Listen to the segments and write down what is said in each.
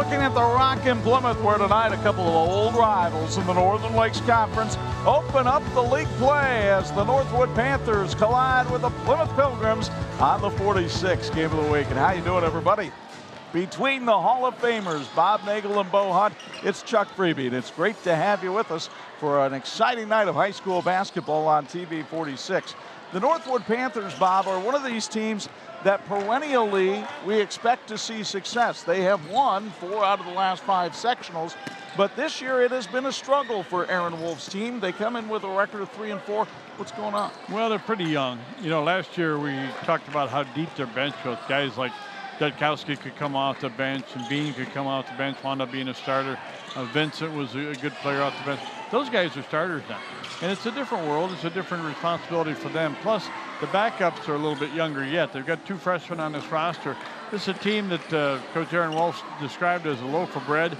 looking at the Rock in Plymouth, where tonight a couple of old rivals in the Northern Lakes Conference open up the league play as the Northwood Panthers collide with the Plymouth Pilgrims on the 46th game of the week. And how you doing, everybody? Between the Hall of Famers, Bob Nagel and Bo Hunt, it's Chuck Freeby, and it's great to have you with us for an exciting night of high school basketball on TV 46. The Northwood Panthers, Bob, are one of these teams that perennially we expect to see success. They have won 4 out of the last 5 sectionals, but this year it has been a struggle for Aaron Wolf's team. They come in with a record of 3-4. What's going on? Well, they're pretty young. You know, last year we talked about how deep their bench was. Guys like Dudkowski could come off the bench, and Bean could come off the bench, wound up being a starter. Vincent was a good player off the bench. Those guys are starters now. And it's a different world. It's a different responsibility for them. Plus, the backups are a little bit younger yet. They've got 2 freshmen on this roster. This is a team that Coach Aaron Wolf described as a loaf of bread.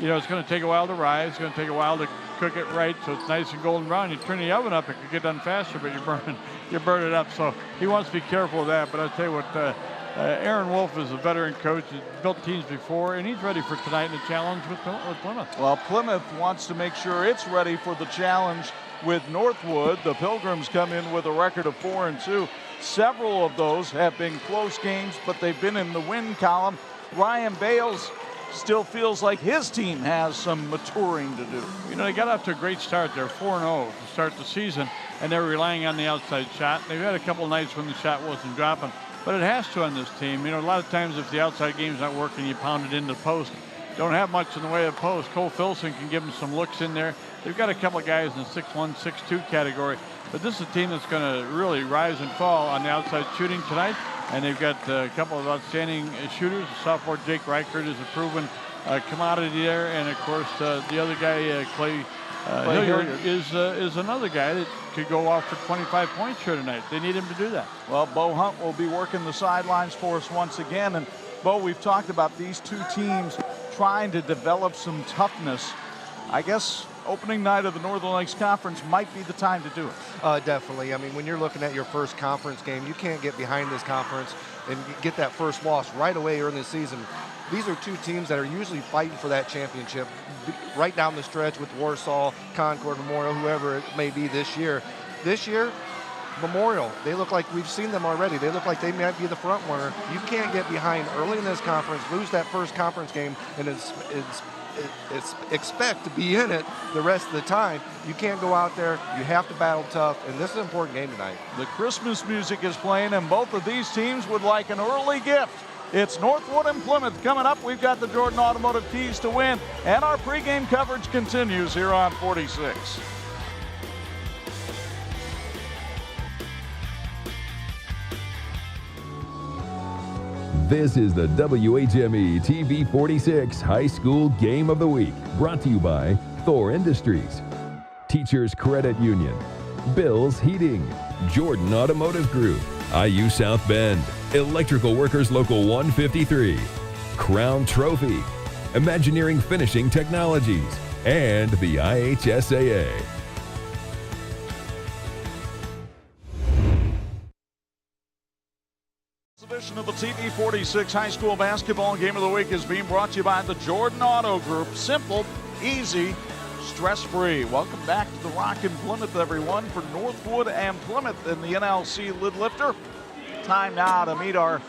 You know, it's going to take a while to rise. It's going to take a while to cook it right so it's nice and golden brown. You turn the oven up, it could get done faster, but you burn it up. So he wants to be careful of that. But I'll tell you what, Aaron Wolf is a veteran coach. He's built teams before, and he's ready for tonight in the challenge with Plymouth. Well, Plymouth wants to make sure it's ready for the challenge with Northwood. The Pilgrims come in with a record of 4-2. Several of those have been close games, but they've been in the win column. Ryan Bales still feels like his team has some maturing to do. You know, they got off to a great start. They're 4-0 to start the season, and they're relying on the outside shot. They've had a couple of nights when the shot wasn't dropping, but it has to on this team. You know, a lot of times if the outside game's not working, you pound it into the post. Don't have much in the way of post. Cole Filson can give them some looks in there. They've got a couple of guys in the 6'1", 6'2" category, but this is a team that's going to really rise and fall on the outside shooting tonight, and they've got a couple of outstanding shooters. The sophomore Jake Reichert is a proven commodity there, and of course the other guy, Clay Hilliard, is another guy that could go off for 25 points here tonight. They need him to do that. Well, Bo Hunt will be working the sidelines for us once again, and Bo, we've talked about these 2 teams trying to develop some toughness. I guess opening night of the Northern Lakes Conference might be the time to do it. Definitely. I mean, when you're looking at your first conference game, you can't get behind this conference and get that first loss right away early in the season. These are 2 teams that are usually fighting for that championship right down the stretch with Warsaw, Concord, Memorial, whoever it may be this year. This year, Memorial, they look like we've seen them already. They look like they might be the front runner. You can't get behind early in this conference, lose that first conference game, and it's expect to be in it the rest of the time. You can't go out there. You have to battle tough, and this is an important game tonight. The Christmas music is playing, and both of these teams would like an early gift. It's Northwood and Plymouth coming up. We've got the Jordan Automotive keys to win, and our pregame coverage continues here on 46. This is the WHME TV 46 High School Game of the Week, brought to you by Thor Industries, Teachers Credit Union, Bill's Heating, Jordan Automotive Group, IU South Bend, Electrical Workers Local 153, Crown Trophy, Imagineering Finishing Technologies, and the IHSAA. Edition of the TV 46 High School Basketball Game of the Week is being brought to you by the Jordan Auto Group. Simple, easy, stress-free. Welcome back to the Rock in Plymouth, everyone, for Northwood and Plymouth in the NLC Lid Lifter. Time now to meet our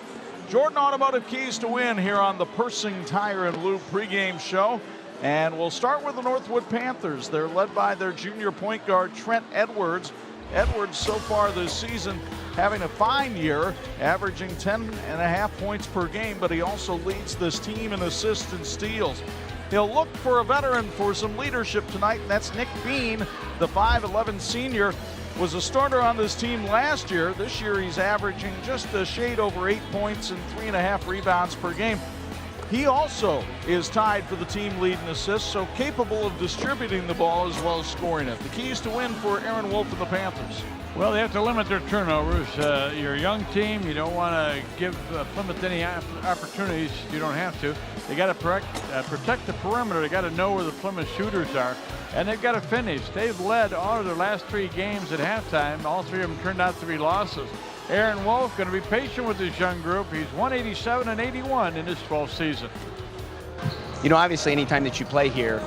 Jordan Automotive keys to win here on the Persing Tire and Lube pregame show. And we'll start with the Northwood Panthers. They're led by their junior point guard, Trent Edwards. Edwards so far this season having a fine year, averaging 10.5 points per game, but he also leads this team in assists and steals. He'll look for a veteran for some leadership tonight, and that's Nick Bean, the 5'11 senior. Was a starter on this team last year. This year he's averaging just a shade over 8 points and 3.5 rebounds per game. He also is tied for the team lead in assists, so capable of distributing the ball as well as scoring it. The keys to win for Aaron Wolf and the Panthers. Well, they have to limit their turnovers. You're a young team. You don't want to give Plymouth any opportunities. You don't have to. They got to protect the perimeter. They got to know where the Plymouth shooters are, and they've got to finish. They've led all of their last 3 games at halftime. All 3 of them turned out to be losses. Aaron Wolf going to be patient with this young group. He's 187-81 in his 12th season. you know, obviously anytime that you play here,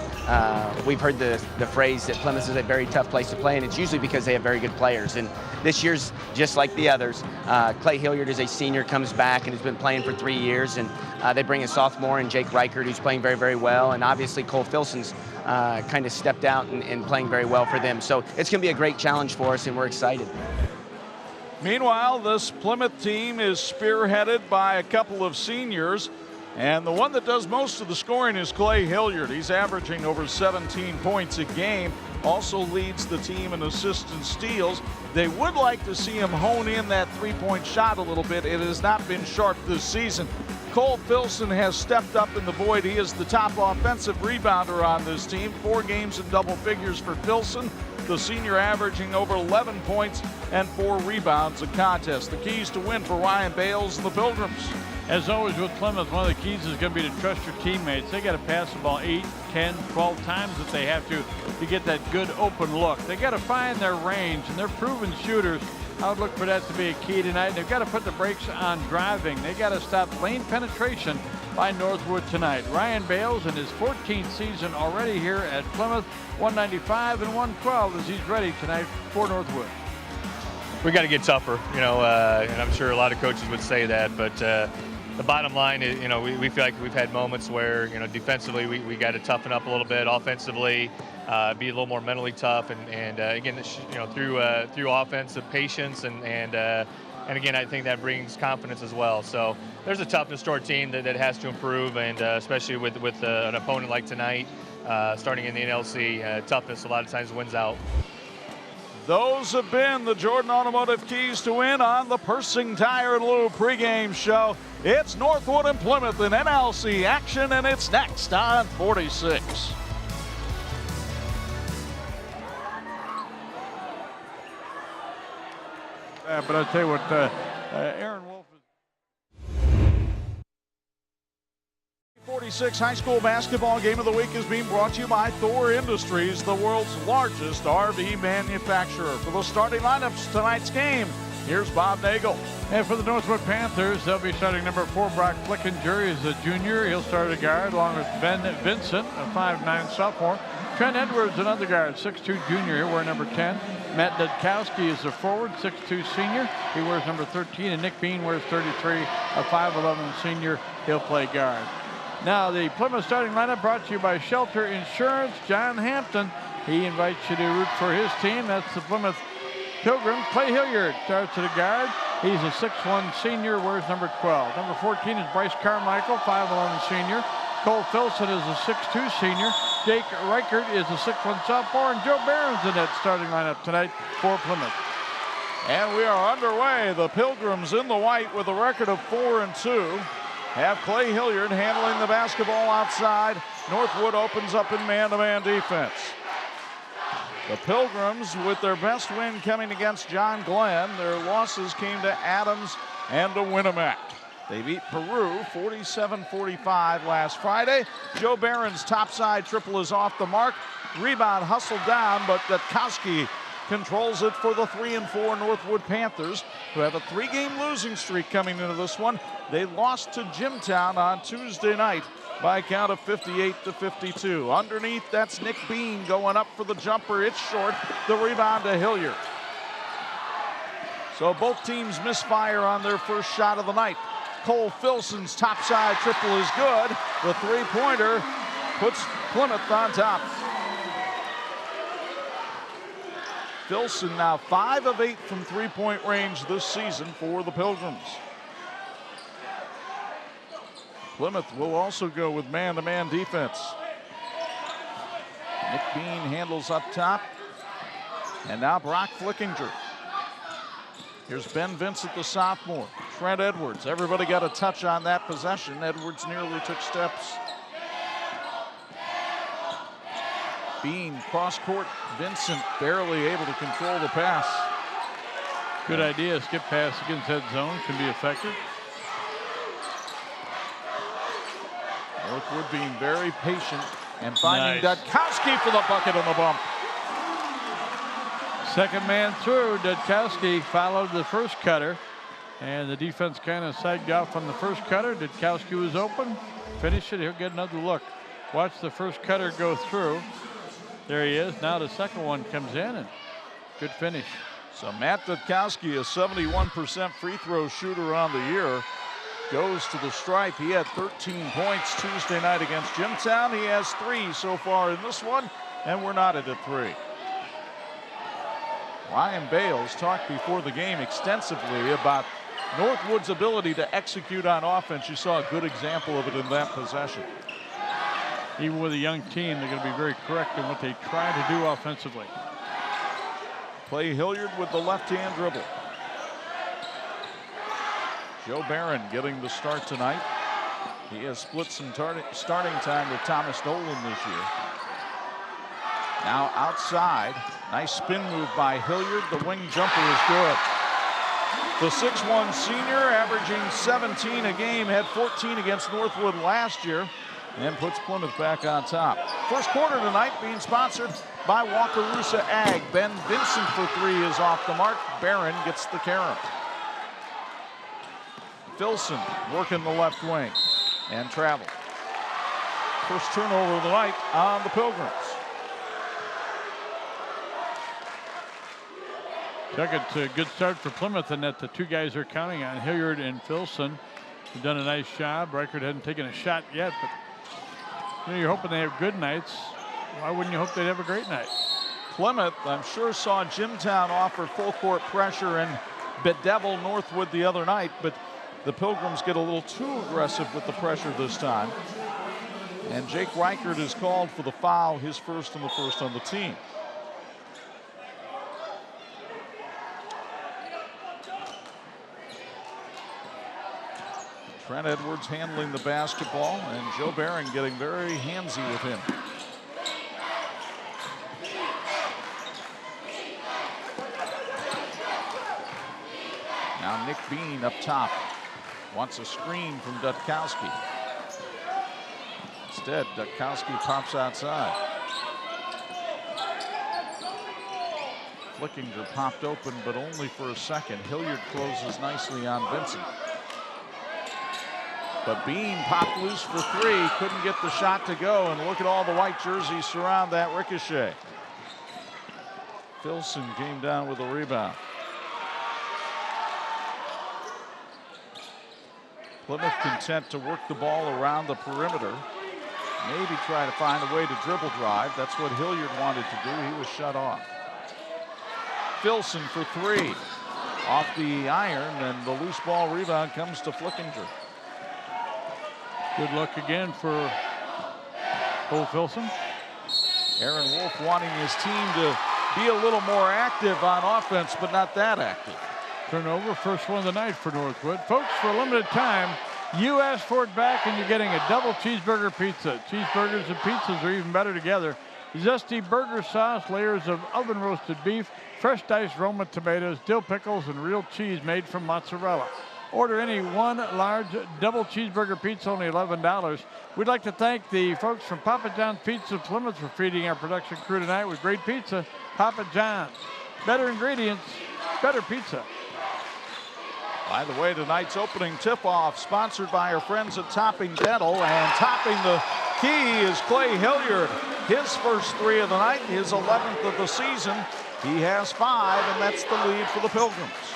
we've heard the phrase that Plymouth is a very tough place to play, and it's usually because they have very good players. And this year's just like the others. Clay Hilliard is a senior, comes back and has been playing for 3 years, and they bring a sophomore in Jake Reichert, who's playing very, very well, and obviously Cole Filson's kind of stepped out and playing very well for them. So it's going to be a great challenge for us, and we're excited. Meanwhile, this Plymouth team is spearheaded by a couple of seniors, and the one that does most of the scoring is Clay Hilliard. He's averaging over 17 points a game, also leads the team in assists and steals. They would like to see him hone in that three-point shot a little bit. It has not been sharp this season. Cole Filson has stepped up in the void. He is the top offensive rebounder on this team. 4 games in double figures for Filson. The senior averaging over 11 points and 4 rebounds a contest. The keys to win for Ryan Bales and the Pilgrims. As always with Plymouth, one of the keys is going to be to trust your teammates. They got to pass the ball 8, 10, 12 times if they have to get that good open look. They got to find their range, and they're proven shooters. I would look for that to be a key tonight. They've got to put the brakes on driving. They got to stop lane penetration by Northwood tonight. Ryan Bales in his 14th season already here at Plymouth, 195 and 112 as he's ready tonight for Northwood. We got to get tougher, you know, and I'm sure a lot of coaches would say that, but the bottom line is, you know, we feel like we've had moments where, you know, defensively we got to toughen up a little bit, offensively be a little more mentally tough, and again, you know, through offensive patience and again, I think that brings confidence as well. So there's a toughness to our team that has to improve, and especially with an opponent like tonight, starting in the NLC, toughness a lot of times wins out. Those have been the Jordan Automotive keys to win on the Persing Tire and Lube pregame show. It's Northwood and Plymouth in NLC action, and it's next on 46. But I'll tell you what, Aaron Wolf is 46 high school basketball game of the week is being brought to you by Thor Industries, the world's largest RV manufacturer. For the starting lineups tonight's game, here's Bob Nagel. And for the Northwood Panthers, they'll be starting number 4, Brock Flickinger is a junior. He'll start at guard along with Ben Vincent, a 5'9" sophomore. Trent Edwards, another guard, 6'2" junior. He'll wear number 10. Matt Dudkowski is the forward, 6'2" senior. He wears number 13. And Nick Bean wears 33, a 5'11" senior. He'll play guard. Now, the Plymouth starting lineup brought to you by Shelter Insurance. John Hampton, he invites you to root for his team. That's the Plymouth Pilgrims. Clay Hilliard starts at a guard. He's a 6'1" senior, wears number 12. Number 14 is Bryce Carmichael, 5'11" senior. Cole Filson is a 6'2" senior. Jake Reichert is a 6'1" sophomore. And Joe Barron's in that starting lineup tonight for Plymouth. And we are underway. The Pilgrims in the white with a record of 4-2. Have Clay Hilliard handling the basketball outside. Northwood opens up in man-to-man defense. The Pilgrims with their best win coming against John Glenn. Their losses came to Adams and to Winnemac. They beat Peru 47-45 last Friday. Joe Barron's topside triple is off the mark. Rebound hustled down, but Dudkowski controls it for the 3-4 Northwood Panthers, who have a 3-game losing streak coming into this one. They lost to Jimtown on Tuesday night by a count of 58-52. Underneath, that's Nick Bean going up for the jumper. It's short. The rebound to Hilliard. So both teams misfire on their first shot of the night. Cole Filson's topside triple is good. The three-pointer puts Plymouth on top. Filson now 5 of 8 from three-point range this season for the Pilgrims. Plymouth will also go with man-to-man defense. Nick Bean handles up top. And now Brock Flickinger. Here's Ben Vincent, the sophomore. Trent Edwards. Everybody got a touch on that possession. Edwards nearly took steps. Bean cross court. Vincent barely able to control the pass. Good idea. Skip pass against that zone can be effective. Northwood being very patient and finding Dudkowski for the bucket on the bump. Second man through. Dudkowski followed the first cutter, and the defense kind of sagged off on the first cutter. Dudkowski was open. Finish it. He'll get another look. Watch the first cutter go through. There he is. Now the second one comes in, and good finish. So Matt Dutkowski, a 71% free throw shooter on the year, goes to the stripe. He had 13 points Tuesday night against Jimtown. He has 3 so far in this one, and we're knotted at 3. Ryan Bales talked before the game extensively about Northwood's ability to execute on offense. You saw a good example of it in that possession. Even with a young team, they're going to be very correct in what they try to do offensively. Clay Hilliard with the left-hand dribble. Joe Barron getting the start tonight. He has split some starting time with Thomas Nolan this year. Now outside, nice spin move by Hilliard. The wing jumper is good. The 6'1" senior, averaging 17 a game, had 14 against Northwood last year, and puts Plymouth back on top. First quarter tonight being sponsored by Wakarusa Ag. Ben Vincent for 3 is off the mark. Barron gets the carom. Filson working the left wing and travel. First turnover of the night on the Pilgrims. Chuck, it's a good start for Plymouth in that the 2 guys are counting on, Hilliard and Filson, have done a nice job. Reichert hadn't taken a shot yet, but you know, you're hoping they have good nights. Why wouldn't you hope they'd have a great night? Plymouth, I'm sure, saw Jimtown offer full court pressure and bedevil Northwood the other night, but the Pilgrims get a little too aggressive with the pressure this time. And Jake Reichert is called for the foul, his first and the first on the team. Trent Edwards handling the basketball, and Joe Barron getting very handsy with him. Now Nick Bean up top. Wants a screen from Dutkowski. Instead, Dutkowski pops outside. Flickinger popped open, but only for a second. Hilliard closes nicely on Vincent. But Bean popped loose for 3, couldn't get the shot to go, and look at all the white jerseys surround that ricochet. Filson came down with a rebound. Plymouth content to work the ball around the perimeter. Maybe try to find a way to dribble drive. That's what Hilliard wanted to do. He was shut off. Filson for 3. Off the iron, and the loose ball rebound comes to Flickinger. Good luck again for Cole Filson. Aaron Wolf wanting his team to be a little more active on offense, but not that active. Turnover, first one of the night for Northwood. Folks, for a limited time, you ask for it back and you're getting a double cheeseburger pizza. Cheeseburgers and pizzas are even better together. Zesty burger sauce, layers of oven roasted beef, fresh diced Roma tomatoes, dill pickles, and real cheese made from mozzarella. Order any one large double cheeseburger pizza, only $11. We'd like to thank the folks from Papa John's Pizza Plymouth for feeding our production crew tonight with great pizza. Papa John's. Better ingredients, better pizza. By the way, tonight's opening tip-off sponsored by our friends at Topping Dental, and topping the key is Clay Hilliard. His first 3 of the night, his 11th of the season. He has 5, and that's the lead for the Pilgrims.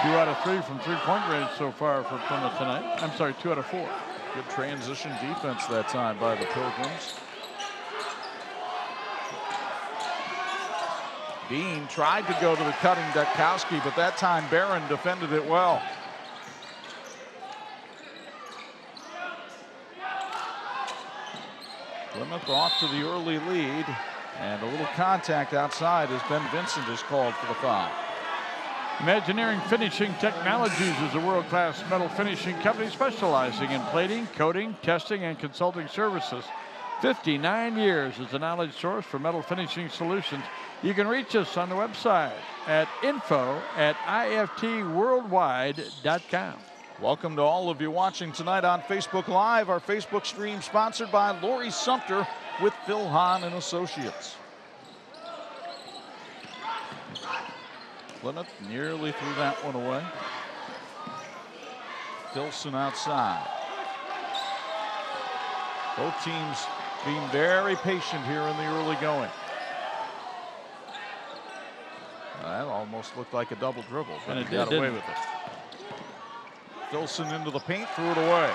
Two out of 3 from three-point range so far for Plymouth tonight. I'm sorry, 2 out of 4. Good transition defense that time by the Pilgrims. Bean tried to go to the cutting Dutkowski, but that time Barron defended it well. Plymouth off to the early lead, and a little contact outside as Ben Vincent is called for the foul. Imagineering Finishing Technologies is a world-class metal finishing company specializing in plating, coating, testing, and consulting services. 59 years as a knowledge source for metal finishing solutions. You can reach us on the website at info@iftworldwide.com. Welcome to all of you watching tonight on Facebook Live. Our Facebook stream sponsored by Lori Sumter with Phil Hahn and Associates. Plymouth nearly threw that one away. Filson outside. Both teams being very patient here in the early going. That almost looked like a double dribble, but he got away with it. Filson into the paint, threw it away.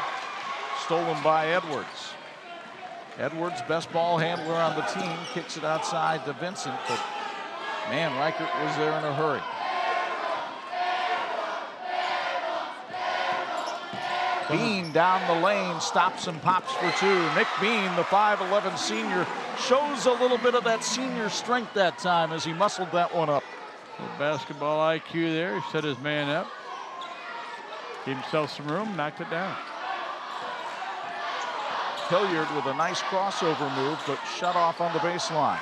Stolen by Edwards. Edwards, best ball handler on the team, kicks it outside to Vincent, but man, Reichert was there in a hurry. Bean down the lane, stops and pops for two. Nick Bean, the 5'11 senior, shows a little bit of that senior strength that time as he muscled that one up. Little basketball IQ there. He set his man up. Gave himself some room, knocked it down. Hilliard with a nice crossover move, but shut off on the baseline.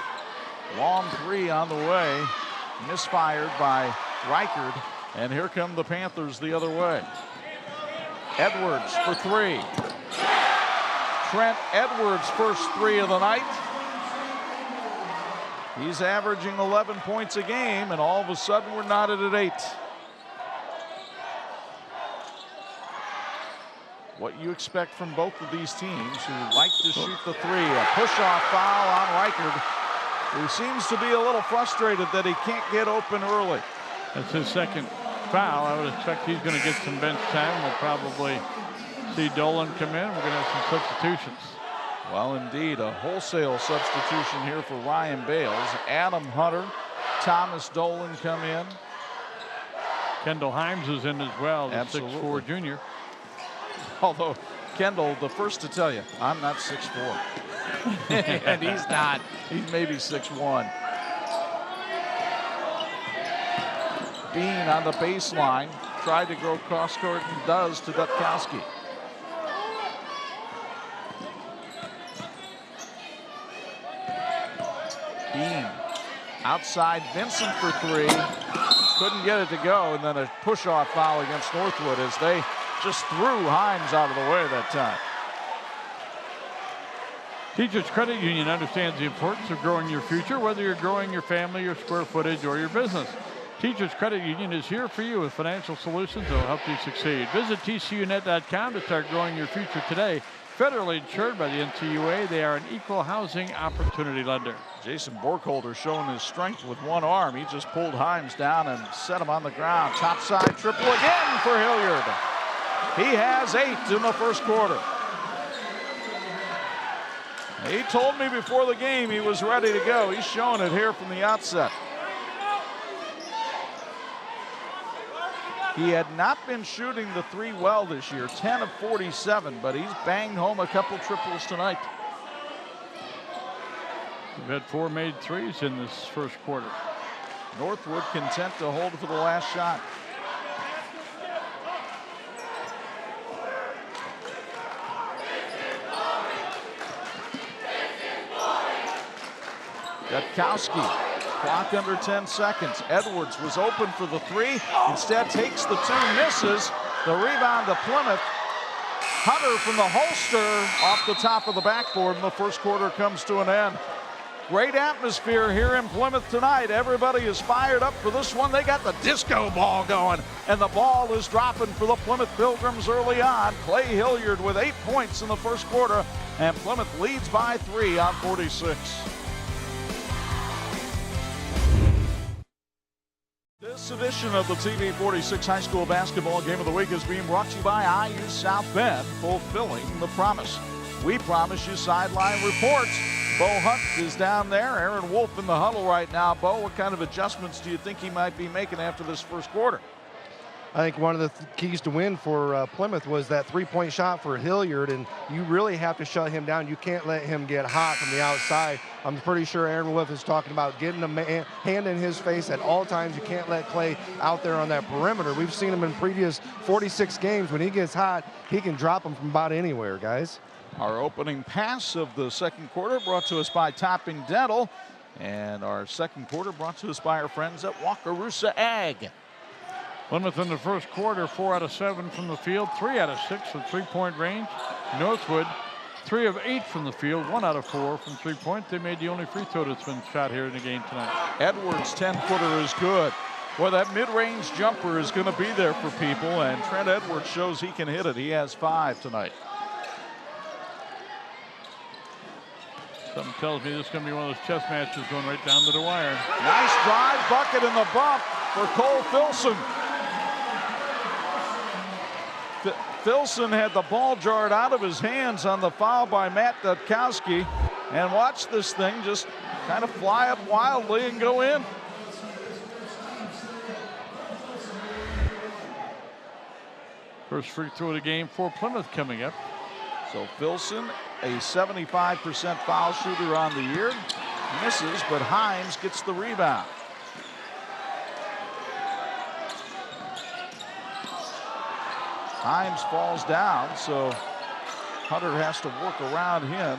Long three on the way, misfired by Reichert, and here come the Panthers the other way. Edwards for three. Trent Edwards' first three of the night. He's averaging 11 points a game, and all of a sudden we're knotted at 8. What you expect from both of these teams who like to shoot the three. A push-off foul on Reichert, who seems to be a little frustrated that he can't get open early. That's his second foul. I would expect he's going to get some bench time. We'll probably see Dolan come in. We're going to have some substitutions. Well, indeed, a wholesale substitution here for Ryan Bales. Adam Hunter, Thomas Dolan come in. Kendall Himes is in as well, the Absolutely. 6'4 junior. Although Kendall, the first to tell you, I'm not 6'4. And he's not. He's maybe 6'1. Bean on the baseline, tried to go cross court and does to Dubkowski. Bean outside Vincent for three. Couldn't get it to go, and then a push-off foul against Northwood as they just threw Himes out of the way that time. Teachers Credit Union understands the importance of growing your future, whether you're growing your family, your square footage, or your business. Teachers Credit Union is here for you with financial solutions that will help you succeed. Visit tcunet.com to start growing your future today. Federally insured by the NCUA, they are an equal housing opportunity lender. Jason Borkholder showing his strength with one arm. He just pulled Himes down and set him on the ground. Top side triple again for Hilliard. He has 8 in the first quarter. He told me before the game he was ready to go. He's showing it here from the outset. He had not been shooting the three well this year, 10 of 47, but he's banged home a couple triples tonight. We've had 4 made threes in this first quarter. Northwood content to hold for the last shot. Dubkowski. Clock under 10 seconds. Edwards was open for the three. Instead takes the two, misses. The rebound to Plymouth. Hunter from the holster off the top of the backboard, and the first quarter comes to an end. Great atmosphere here in Plymouth tonight. Everybody is fired up for this one. They got the disco ball going, and the ball is dropping for the Plymouth Pilgrims early on. Clay Hilliard with 8 points in the first quarter, and Plymouth leads by 3 on 46. This edition of the TV46 High School Basketball Game of the Week is being brought to you by IU South Bend, fulfilling the promise. We promise you sideline reports. Bo Hunt is down there. Aaron Wolf in the huddle right now. Bo, what kind of adjustments do you think he might be making after this first quarter? I think one of the keys to win for Plymouth was that three-point shot for Hilliard, and you really have to shut him down. You can't let him get hot from the outside. I'm pretty sure Aaron Wolf is talking about getting a hand in his face at all times. You can't let Clay out there on that perimeter. We've seen him in previous 46 games. When he gets hot, he can drop them from about anywhere, guys. Our opening pass of the second quarter brought to us by Topping Dental, and our second quarter brought to us by our friends at Wakarusa Ag. Plymouth in the first quarter, 4 out of 7 from the field, 3 out of 6 from three-point range. Northwood, 3 of 8 from the field, 1 out of 4 from three-point. They made the only free throw that's been shot here in the game tonight. Edwards' 10-footer is good. Well, that mid-range jumper is going to be there for people, and Trent Edwards shows he can hit it. He has 5 tonight. Something tells me this is going to be one of those chess matches going right down to the wire. Nice drive bucket in the bump for Cole Filson. Filson had the ball jarred out of his hands on the foul by Matt Dutkowski. And watch this thing just kind of fly up wildly and go in. First free throw of the game for Plymouth coming up. So Filson, a 75% foul shooter on the year, misses, but Himes gets the rebound. Himes falls down, so Hunter has to work around him.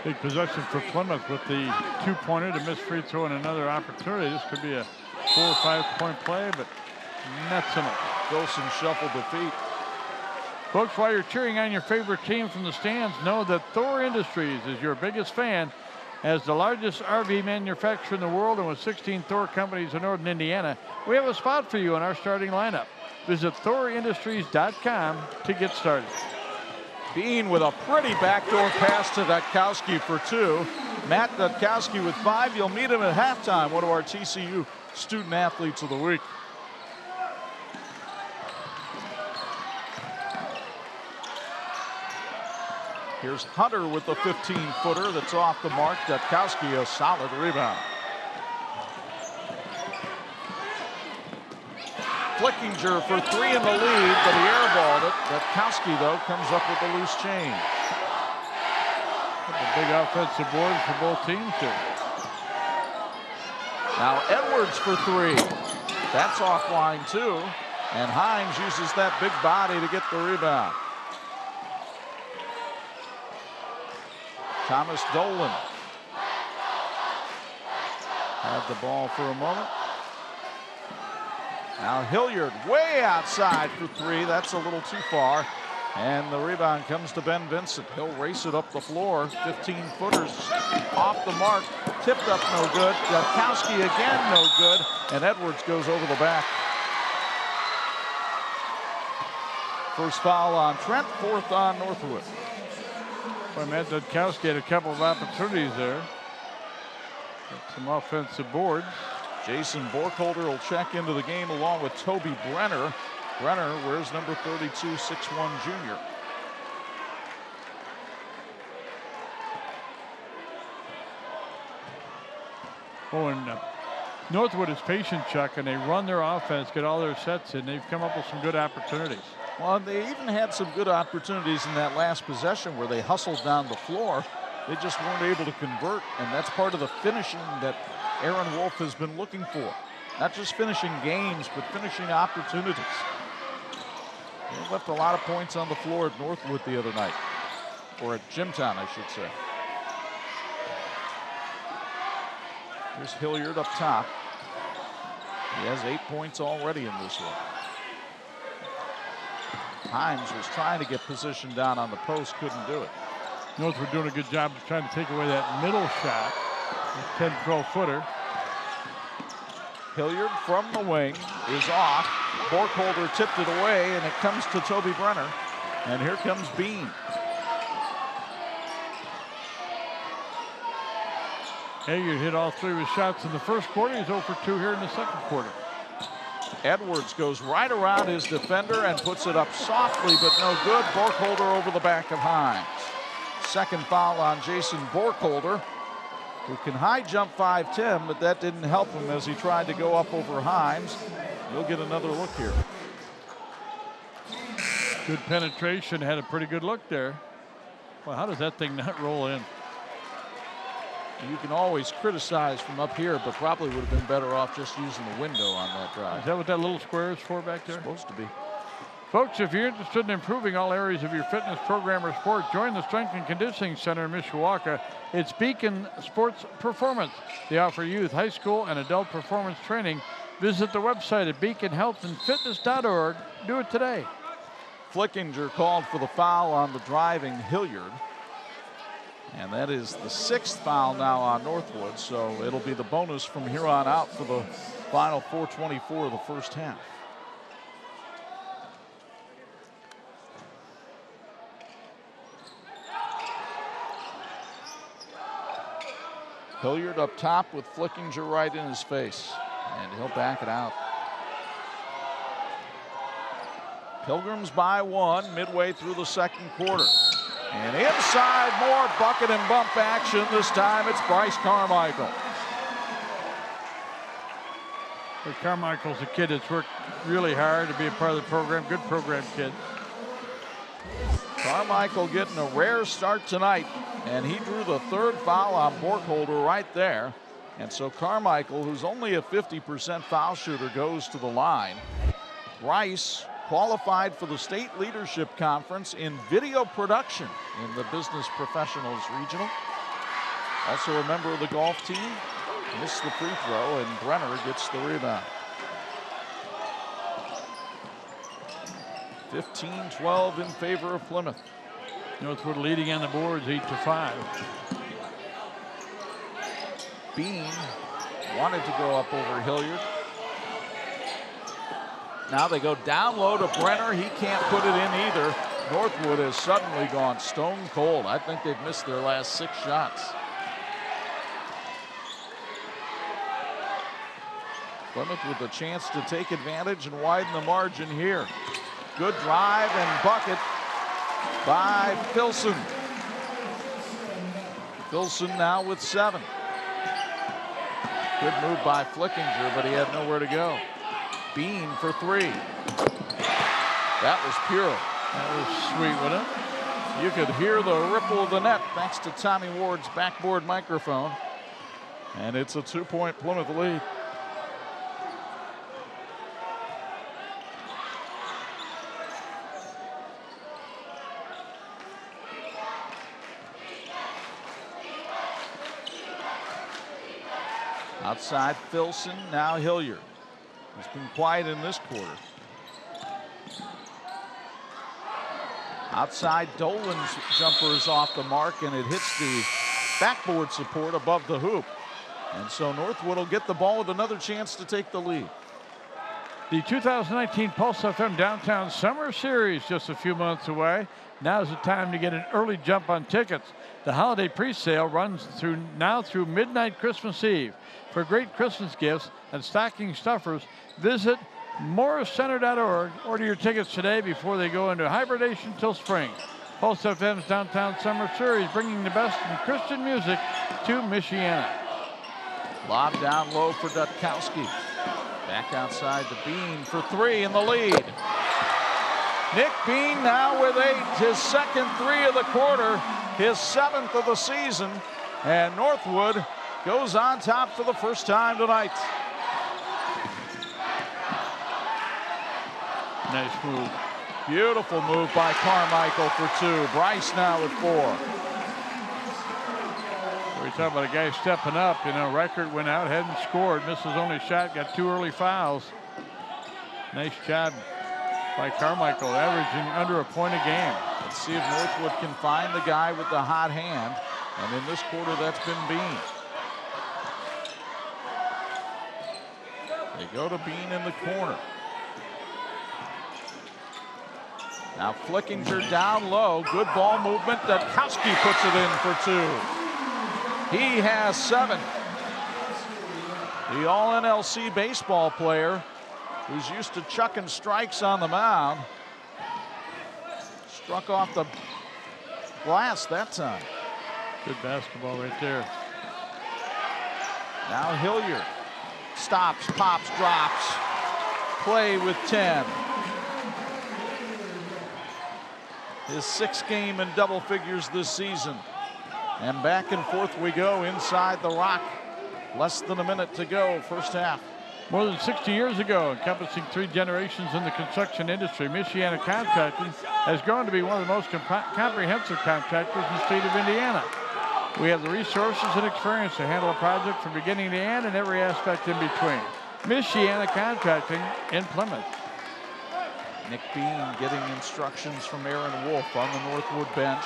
Big possession for Plymouth with the 2-pointer, the missed free throw, and another opportunity. This could be a 4 or 5 point play, but not so much. Filson shuffled the feet. Folks, while you're cheering on your favorite team from the stands, know that Thor Industries is your biggest fan. As the largest RV manufacturer in the world and with 16 Thor companies in northern Indiana, we have a spot for you in our starting lineup. Visit ThorIndustries.com to get started. Bean with a pretty backdoor pass to Dutkowski for 2. Matt Dutkowski with 5. You'll meet him at halftime, one of our TCU student athletes of the week. Here's Hunter with the 15-footer that's off the mark. Dutkowski a solid rebound. Flickinger for 3 in the lead, but he airballed it. Dutkowski, though, comes up with the loose change. A big offensive board for both teams here. Now Edwards for 3. That's offline, too. And Himes uses that big body to get the rebound. Thomas Dolan had the ball for a moment. Now Hilliard way outside for 3. That's a little too far. And the rebound comes to Ben Vincent. He'll race it up the floor. 15-footers off the mark. Tipped up no good. Dutkowski again no good. And Edwards goes over the back. First foul on Trent, 4th on Northwood. Well, Matt Dutkowski had a couple of opportunities there. Got some offensive boards. Jason Borkholder will check into the game along with Toby Brenner. Brenner wears number 32, 6'1" junior. Oh, and Northwood is patient, Chuck, and they run their offense, get all their sets in. They've come up with some good opportunities. Well, they even had some good opportunities in that last possession where they hustled down the floor. They just weren't able to convert, and that's part of the finishing that Aaron Wolf has been looking for. Not just finishing games, but finishing opportunities. They left a lot of points on the floor at Northwood the other night, or at Jimtown, I should say. Here's Hilliard up top. He has 8 points already in this one. Himes was trying to get position down on the post, couldn't do it. Northwood doing a good job of trying to take away that middle shot. 10, 12-footer. Hilliard from the wing is off. Borkholder tipped it away, and it comes to Toby Brenner. And here comes Bean. Hilliard hit all 3 of his shots in the first quarter. He's 0 for 2 here in the second quarter. Edwards goes right around his defender and puts it up softly, but no good. Borkholder over the back of Himes. Second foul on Jason Borkholder, who can high jump 5'10", but that didn't help him as he tried to go up over Himes. He'll get another look here. Good penetration, had a pretty good look there. Well, how does that thing not roll in? You can always criticize from up here, but probably would have been better off just using the window on that drive. Is that what that little square is for back there? Supposed to be. Folks, if you're interested in improving all areas of your fitness program or sport, join the Strength and Conditioning Center in Mishawaka. It's Beacon Sports Performance. They offer youth, high school, and adult performance training. Visit the website at beaconhealthandfitness.org. Do it today. Flickinger called for the foul on the driving Hilliard. And that is the 6th foul now on Northwood, so it'll be the bonus from here on out for the final 4:24 of the first half. Hilliard up top with Flickinger right in his face, and he'll back it out. Pilgrims by 1 midway through the second quarter. And inside, more bucket and bump action. This time it's Bryce Carmichael. But Carmichael's a kid that's worked really hard to be a part of the program. Good program kid. Carmichael getting a rare start tonight, and he drew the 3rd foul on Borkholder right there. And so Carmichael, who's only a 50% foul shooter, goes to the line. Bryce qualified for the state leadership conference in video production in the business professionals regional. Also a member of the golf team. Missed the free throw, and Brenner gets the rebound. 15-12 in favor of Plymouth. Northwood leading on the boards 8-5. Bean wanted to go up over Hilliard. Now they go down low to Brenner. He can't put it in either. Northwood has suddenly gone stone cold. I think they've missed their last 6 shots. Plymouth with a chance to take advantage and widen the margin here. Good drive and bucket by Filson. Filson now with 7. Good move by Flickinger, but he had nowhere to go. Bean for 3. That was pure. That was sweet, wasn't it? You could hear the ripple of the net thanks to Tommy Ward's backboard microphone. And it's a 2-point Plymouth lead. Outside Filson, now Hilliard. He's been quiet in this quarter. Outside, Dolan's jumper is off the mark, and it hits the backboard support above the hoop. And so Northwood will get the ball with another chance to take the lead. The 2019 Pulse FM Downtown Summer Series just a few months away. Now's the time to get an early jump on tickets. The holiday pre-sale runs through midnight Christmas Eve. For great Christmas gifts and stocking stuffers, visit morriscenter.org. Order your tickets today before they go into hibernation till spring. Pulse FM's Downtown Summer Series, bringing the best in Christian music to Michiana. Lob down low for Dutkowski. Back outside to Bean for 3 in the lead. Nick Bean now with 8, his second 3 of the quarter, his 7th of the season, and Northwood goes on top for the first time tonight. Nice move. Beautiful move by Carmichael for 2. Bryce now with 4. We talk about a guy stepping up. You know, Reichert went out, hadn't scored, missed his only shot, got 2 early fouls. Nice job by Carmichael, averaging under a point a game. Let's see if Northwood can find the guy with the hot hand. And in this quarter, that's been Bean. They go to Bean in the corner. Now Flickinger down low. Good ball movement. Dutkowski puts it in for 2. He has 7. The All-NLC baseball player who's used to chucking strikes on the mound. Struck off the glass that time. Good basketball right there. Now Hilliard. Stops, pops, drops. Clay with 10. His 6th game in double figures this season. And back and forth we go inside the rock. Less than a minute to go, first half. More than 60 years ago, encompassing 3 generations in the construction industry, Michiana Contracting has grown to be one of the most comprehensive contractors in the state of Indiana. We have the resources and experience to handle a project from beginning to end and every aspect in between. Michiana Contracting in Plymouth. Nick Bean getting instructions from Aaron Wolf on the Northwood bench.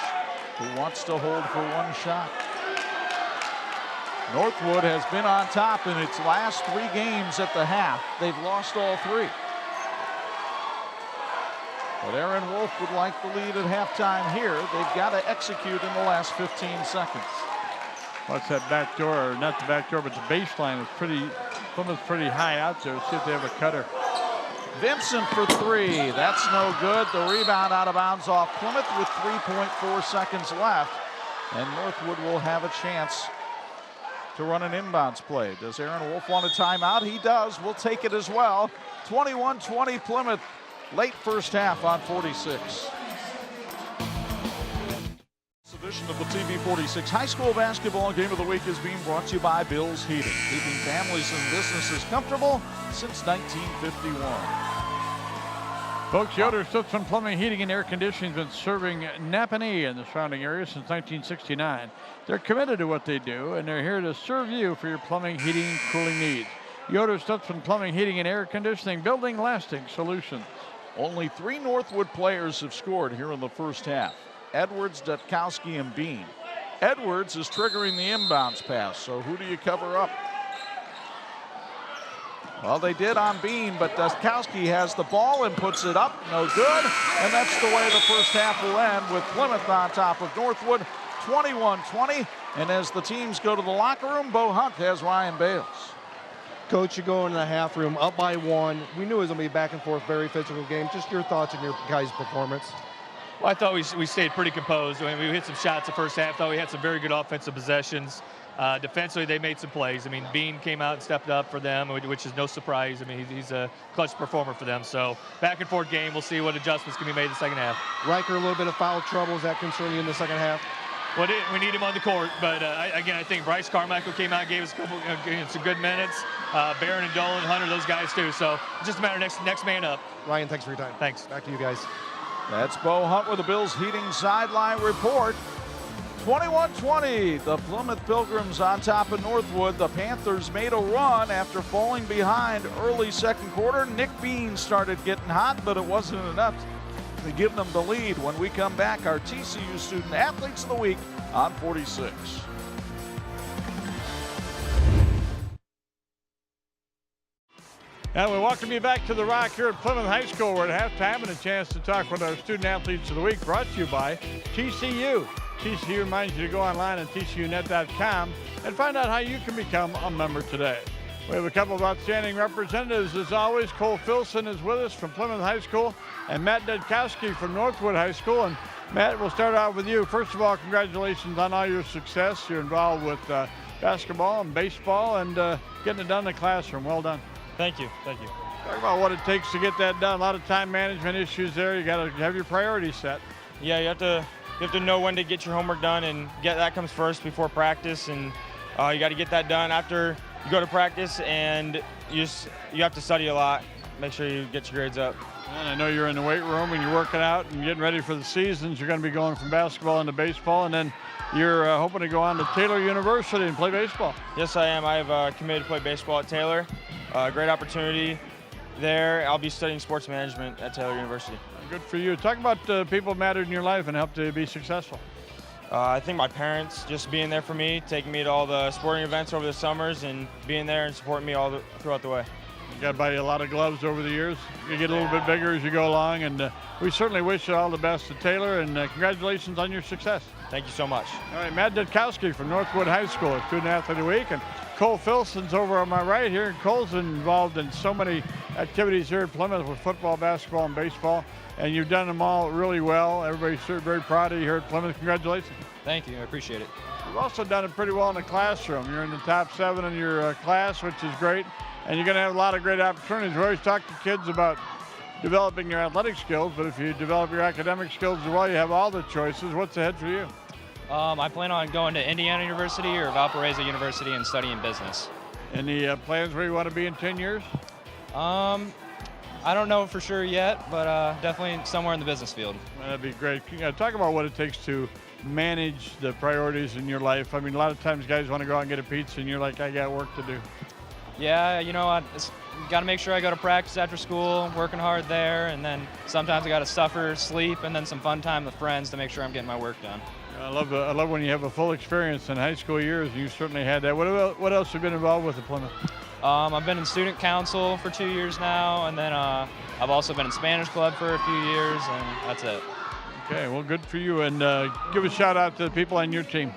who wants to hold for one shot. Northwood has been on top in its last 3 games at the half. They've lost all 3. But Aaron Wolf would like the lead at halftime here. They've got to execute in the last 15 seconds. What's that back door, or not the back door, but the baseline is Plymouth's pretty high out there. Let's see if they have a cutter. Vincent for 3. That's no good. The rebound out of bounds off Plymouth with 3.4 seconds left. And Northwood will have a chance to run an inbounds play. Does Aaron Wolf want a timeout? He does. We'll take it as well. 21-20 Plymouth. Late first half on 46. This edition of the TV 46 High School Basketball Game of the Week is being brought to you by Bill's Heating, keeping families and businesses comfortable since 1951. Folks, Yoder Stutzman Plumbing, Heating, and Air Conditioning has been serving Napanee and the surrounding area since 1969. They're committed to what they do, and they're here to serve you for your plumbing, heating, and cooling needs. Yoder Stutzman Plumbing, Heating, and Air Conditioning, building lasting solutions. Only 3 Northwood players have scored here in the first half. Edwards, Dutkowski, and Bean. Edwards is triggering the inbounds pass, so who do you cover up? Well, they did on Bean, but Dutkowski has the ball and puts it up. No good. And that's the way the first half will end, with Plymouth on top of Northwood, 21-20. And as the teams go to the locker room, Bo Hunt has Ryan Bales. Coach, you go into the half room up by 1. We knew it was going to be a back and forth, very physical game. Just your thoughts on your guys' performance. Well, I thought we stayed pretty composed. I mean, we hit some shots the first half. Thought we had some very good offensive possessions. Defensively, they made some plays. I mean, Bean came out and stepped up for them, which is no surprise. I mean, he's a clutch performer for them. So back and forth game. We'll see what adjustments can be made in the second half. Riker, a little bit of foul trouble. Is that concern you in the second half? Well, we need him on the court, but again, I think Bryce Carmichael came out and gave us a couple, some good minutes. Barron and Dolan, Hunter, those guys too. So it's just a matter of next man up. Ryan, thanks for your time. Thanks. Back to you guys. That's Bo Hunt with the Bills Heating sideline report. 21-20, the Plymouth Pilgrims on top of Northwood. The Panthers made a run after falling behind early second quarter. Nick Bean started getting hot, but it wasn't enough to give them the lead. When we come back, our TCU Student Athletes of the Week on 46. And we welcome you back to the Rock here at Plymouth High School. We're at halftime and a chance to talk with our Student Athletes of the Week, brought to you by TCU. TCU reminds you to go online at tcunet.com and find out how you can become a member today. We have a couple of outstanding representatives. As always, Cole Filson is with us from Plymouth High School and Matt Dutkowski from Northwood High School. And Matt, we'll start out with you. First of all, congratulations on all your success. You're involved with basketball and baseball and getting it done in the classroom. Well done. Thank you. Thank you. Talk about what it takes to get that done. A lot of time management issues there. You got to have your priorities set. Yeah, you have to know when to get your homework done, and that comes first before practice, and you got to get that done after you go to practice, and you have to study a lot. Make sure you get your grades up. And I know you're in the weight room and you're working out and getting ready for the seasons. You're going to be going from basketball into baseball, and then you're hoping to go on to Taylor University and play baseball. Yes, I am. I have committed to play baseball at Taylor. Great opportunity there. I'll be studying sports management at Taylor University. Good for you. Talk about people who mattered in your life and helped to be successful. I think my parents just being there for me, taking me to all the sporting events over the summers and being there and supporting me throughout the way. You got to buy you a lot of gloves over the years. You get a little bit bigger as you go along, and we certainly wish you all the best at Taylor, and congratulations on your success. Thank you so much. All right, Matt Dutkowski from Northwood High School, a Student Athlete of the Week, and Cole Filson's over on my right here. And Cole's involved in so many activities here at Plymouth with football, basketball, and baseball, and you've done them all really well. Everybody's very proud of you here at Plymouth. Congratulations. Thank you. I appreciate it. You've also done it pretty well in the classroom. You're in the top 7 in your class, which is great, and you're going to have a lot of great opportunities. We always talk to kids about developing your athletic skills, but if you develop your academic skills as well, you have all the choices. What's ahead for you? I plan on going to Indiana University or Valparaiso University and studying business. Any plans where you want to be in 10 years? I don't know for sure yet, but definitely somewhere in the business field. That'd be great. Talk about what it takes to manage the priorities in your life. I mean, a lot of times guys want to go out and get a pizza, and you're like, I got work to do. Yeah, I got to make sure I go to practice after school, working hard there, and then sometimes I got to suffer, sleep, and then some fun time with friends to make sure I'm getting my work done. I love when you have a full experience in high school years, and you certainly had that. What else have you been involved with at Plymouth? I've been in student council for 2 years now, and then I've also been in Spanish club for a few years, and that's it. Okay, well, good for you. And give a shout out to the people on your team.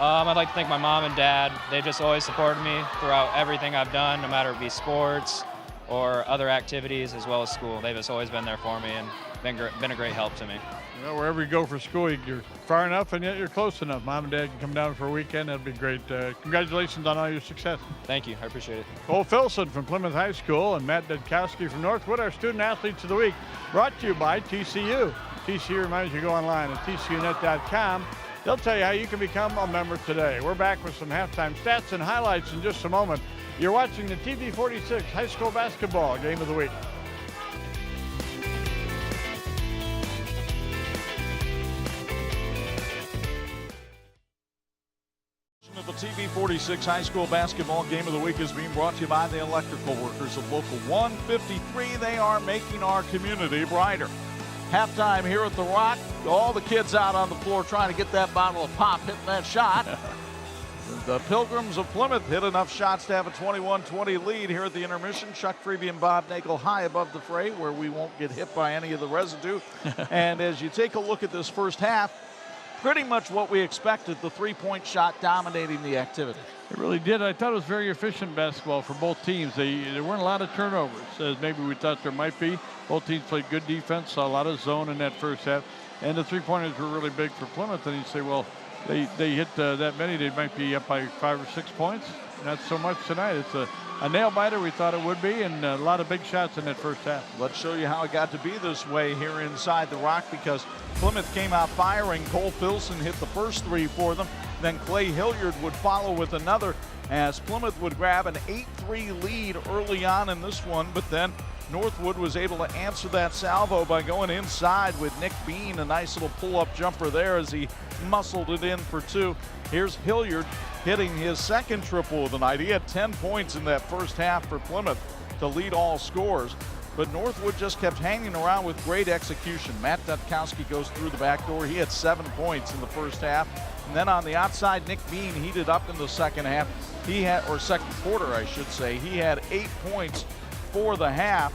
I'd like to thank my mom and dad. They just always supported me throughout everything I've done, no matter it be sports or other activities as well as school. They've just always been there for me and been a great help to me. You know, wherever you go for school, you're far enough and yet you're close enough. Mom and Dad can come down for a weekend. That'd be great. Congratulations on all your success. Thank you. I appreciate it. Cole Filson from Plymouth High School and Matt Dedkowski from Northwood, our Student Athletes of the Week, brought to you by TCU. TCU reminds you to go online at tcunet.com. They'll tell you how you can become a member today. We're back with some halftime stats and highlights in just a moment. You're watching the TV46 High School Basketball Game of the Week. The TV46 High School Basketball Game of the Week is being brought to you by the electrical workers of Local 153. They are making our community brighter. Halftime here at the Rock. All the kids out on the floor trying to get that bottle of pop, hitting that shot. The Pilgrims of Plymouth hit enough shots to have a 21-20 lead here at the intermission. Chuck Freeby and Bob Nagel high above the fray where we won't get hit by any of the residue. And as you take a look at this first half, pretty much what we expected, the three-point shot dominating the activity. It really did. I thought it was very efficient basketball for both teams. There weren't a lot of turnovers, as maybe we thought there might be. Both teams played good defense, saw a lot of zone in that first half. And the three-pointers were really big for Plymouth. And you say, well, they hit that many, they might be up by 5 or 6 points. Not so much tonight. It's a nail-biter we thought it would be, and a lot of big shots in that first half. Let's show you how it got to be this way here inside the Rock, because Plymouth came out firing. Cole Filson hit the first three for them. Then Clay Hilliard would follow with another as Plymouth would grab an 8-3 lead early on in this one, but then Northwood was able to answer that salvo by going inside with Nick Bean, a nice little pull-up jumper there as he muscled it in for two. Here's Hilliard hitting his second triple of the night. He had 10 points in that first half for Plymouth to lead all scores, but Northwood just kept hanging around with great execution. Matt Dedkowski goes through the back door. He had 7 points in the first half. And then on the outside, Nick Bean heated up in the second half. Or second quarter, I should say. He had 8 points for the half.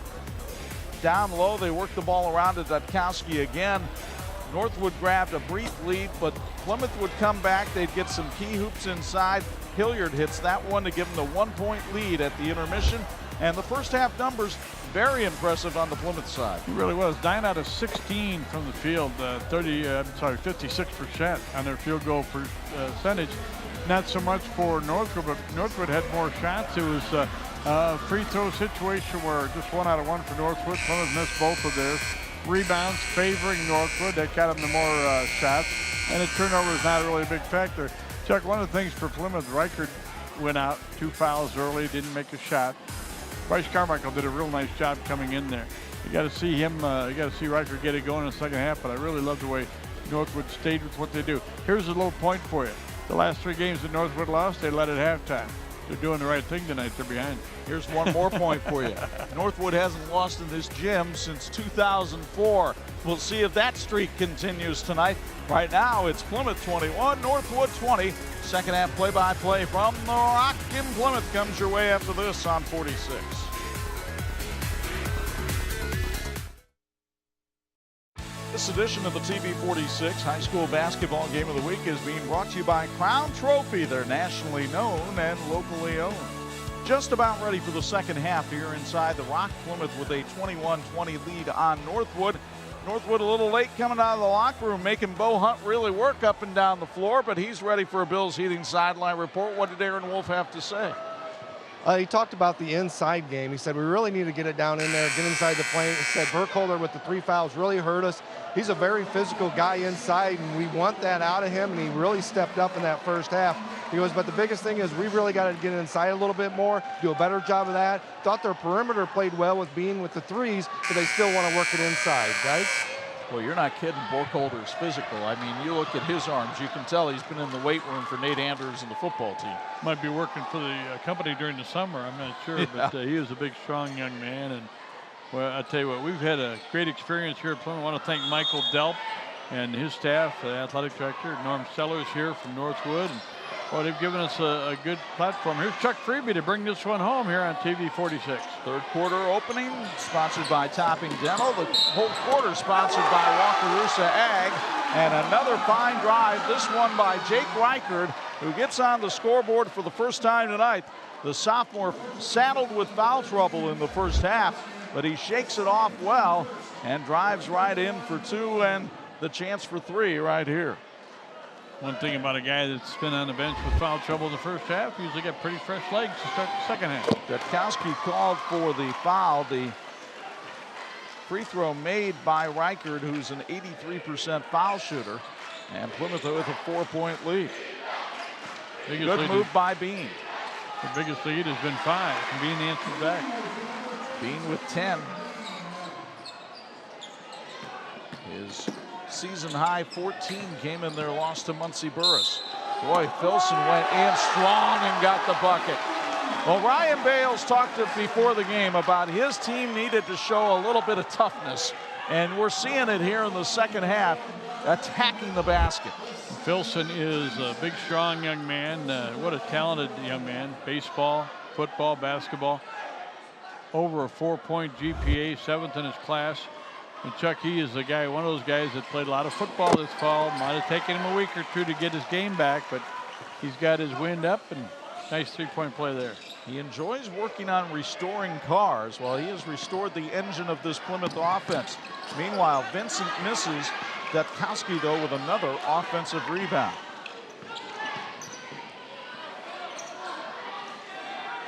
Down low, they worked the ball around to Dedkowski again. Northwood grabbed a brief lead, but Plymouth would come back. They'd get some key hoops inside. Hilliard hits that one to give them the 1-point lead at the intermission. And the first half numbers, very impressive on the Plymouth side. It really was. 9 out of 16 from the field, 56% on their field goal percentage. Not so much for Northwood, but Northwood had more shots. It was a free throw situation where just 1 out of 1 for Northwood. Plymouth missed both of theirs. Rebounds favoring Northwood. That got them the more shots. And the turnover is not really a big factor. Chuck, one of the things for Plymouth, Reichert went out, 2 fouls early, didn't make a shot. Bryce Carmichael did a real nice job coming in there. You got to see him, you got to see Reichert get it going in the second half, but I really love the way Northwood stayed with what they do. Here's a little point for you. The last 3 games that Northwood lost, they led at halftime. They're doing the right thing tonight. They're behind. Here's one more point for you. Northwood hasn't lost in this gym since 2004. We'll see if that streak continues tonight. Right now, it's Plymouth 21, Northwood 20. Second half play-by-play from the Rock in Plymouth comes your way after this on 46. This edition of the TV46 High School Basketball Game of the Week is being brought to you by Crown Trophy. They're nationally known and locally owned. Just about ready for the second half here inside the Rock. Plymouth with a 21-20 lead on Northwood. Northwood a little late coming out of the locker room, making Bo Hunt really work up and down the floor, but he's ready for a Bills Heating sideline report. What did Aaron Wolf have to say? He talked about the inside game. He said, we really need to get it down in there, get inside the paint. He said, Burkholder with the 3 fouls really hurt us. He's a very physical guy inside, and we want that out of him, and he really stepped up in that first half. He goes, but the biggest thing is we really got to get inside a little bit more, do a better job of that. Thought their perimeter played well with being with the threes, but they still want to work it inside, guys. Well, you're not kidding. Burkholder's physical. I mean, you look at his arms, you can tell he's been in the weight room for Nate Andrews and the football team. Might be working for the company during the summer, I'm not sure, but he is a big, strong young man. And well, I tell you what, we've had a great experience here at Plymouth. I want to thank Michael Delp and his staff, the athletic director, Norm Sellers here from Northwood. And, well, they've given us a good platform. Here's Chuck Freeby to bring this one home here on TV 46. Third quarter opening, sponsored by Topping Dental. The whole quarter sponsored by Wakarusa Ag. And another fine drive, this one by Jake Reichard, who gets on the scoreboard for the first time tonight. The sophomore saddled with foul trouble in the first half, but he shakes it off well and drives right in for 2 and the chance for 3 right here. One thing about a guy that's been on the bench with foul trouble in the first half, usually got pretty fresh legs to start the second half. Detkowski called for the foul. The free throw made by Reichard, who's an 83% foul shooter, and Plymouth with a 4-point lead. Good move by Bean. The biggest lead has been 5, and Bean answered back. Bean with 10. His season high 14 came in their loss to Muncie Burris. Boy, Filson went in strong and got the bucket. Well, Ryan Bales talked before the game about his team needed to show a little bit of toughness, and we're seeing it here in the second half, attacking the basket. Filson is a big, strong young man. What a talented young man. Baseball, football, basketball. Over a 4-point GPA, 7th in his class. And Chuck, he is the guy, one of those guys that played a lot of football this fall. Might have taken him a week or 2 to get his game back, but he's got his wind up, and nice 3-point play there. He enjoys working on restoring cars. Well, he has restored the engine of this Plymouth offense. Meanwhile, Vincent misses. Detkowski, though, with another offensive rebound.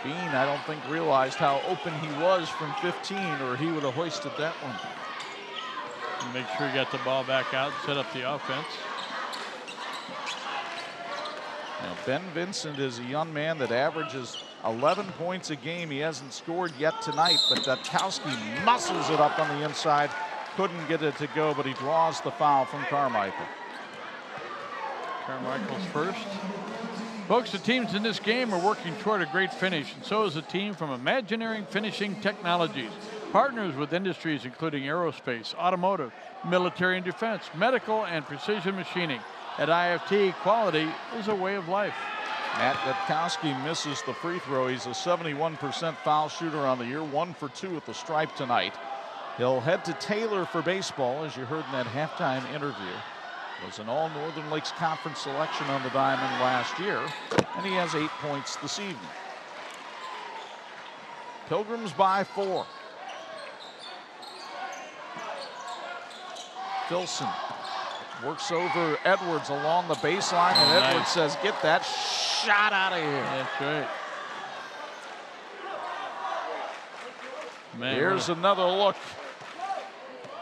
Bean, I don't think, realized how open he was from 15, or he would have hoisted that one. Make sure he got the ball back out, set up the offense. Now, Ben Vincent is a young man that averages 11 points a game. He hasn't scored yet tonight, but Detkowski muscles it up on the inside. Couldn't get it to go, but he draws the foul from Carmichael. Carmichael's first. Folks, the teams in this game are working toward a great finish, and so is a team from Imagineering Finishing Technologies. Partners with industries including aerospace, automotive, military and defense, medical, and precision machining. At IFT, quality is a way of life. Matt Detkowski misses the free throw. He's a 71% foul shooter on the year, 1 for 2 at the stripe tonight. He'll head to Taylor for baseball, as you heard in that halftime interview. Was an All-Northern Lakes Conference selection on the diamond last year, and he has 8 points this evening. Pilgrims by 4. Filson works over Edwards along the baseline, and Edwards says, get that shot out of here. That's right. Man, here's another look.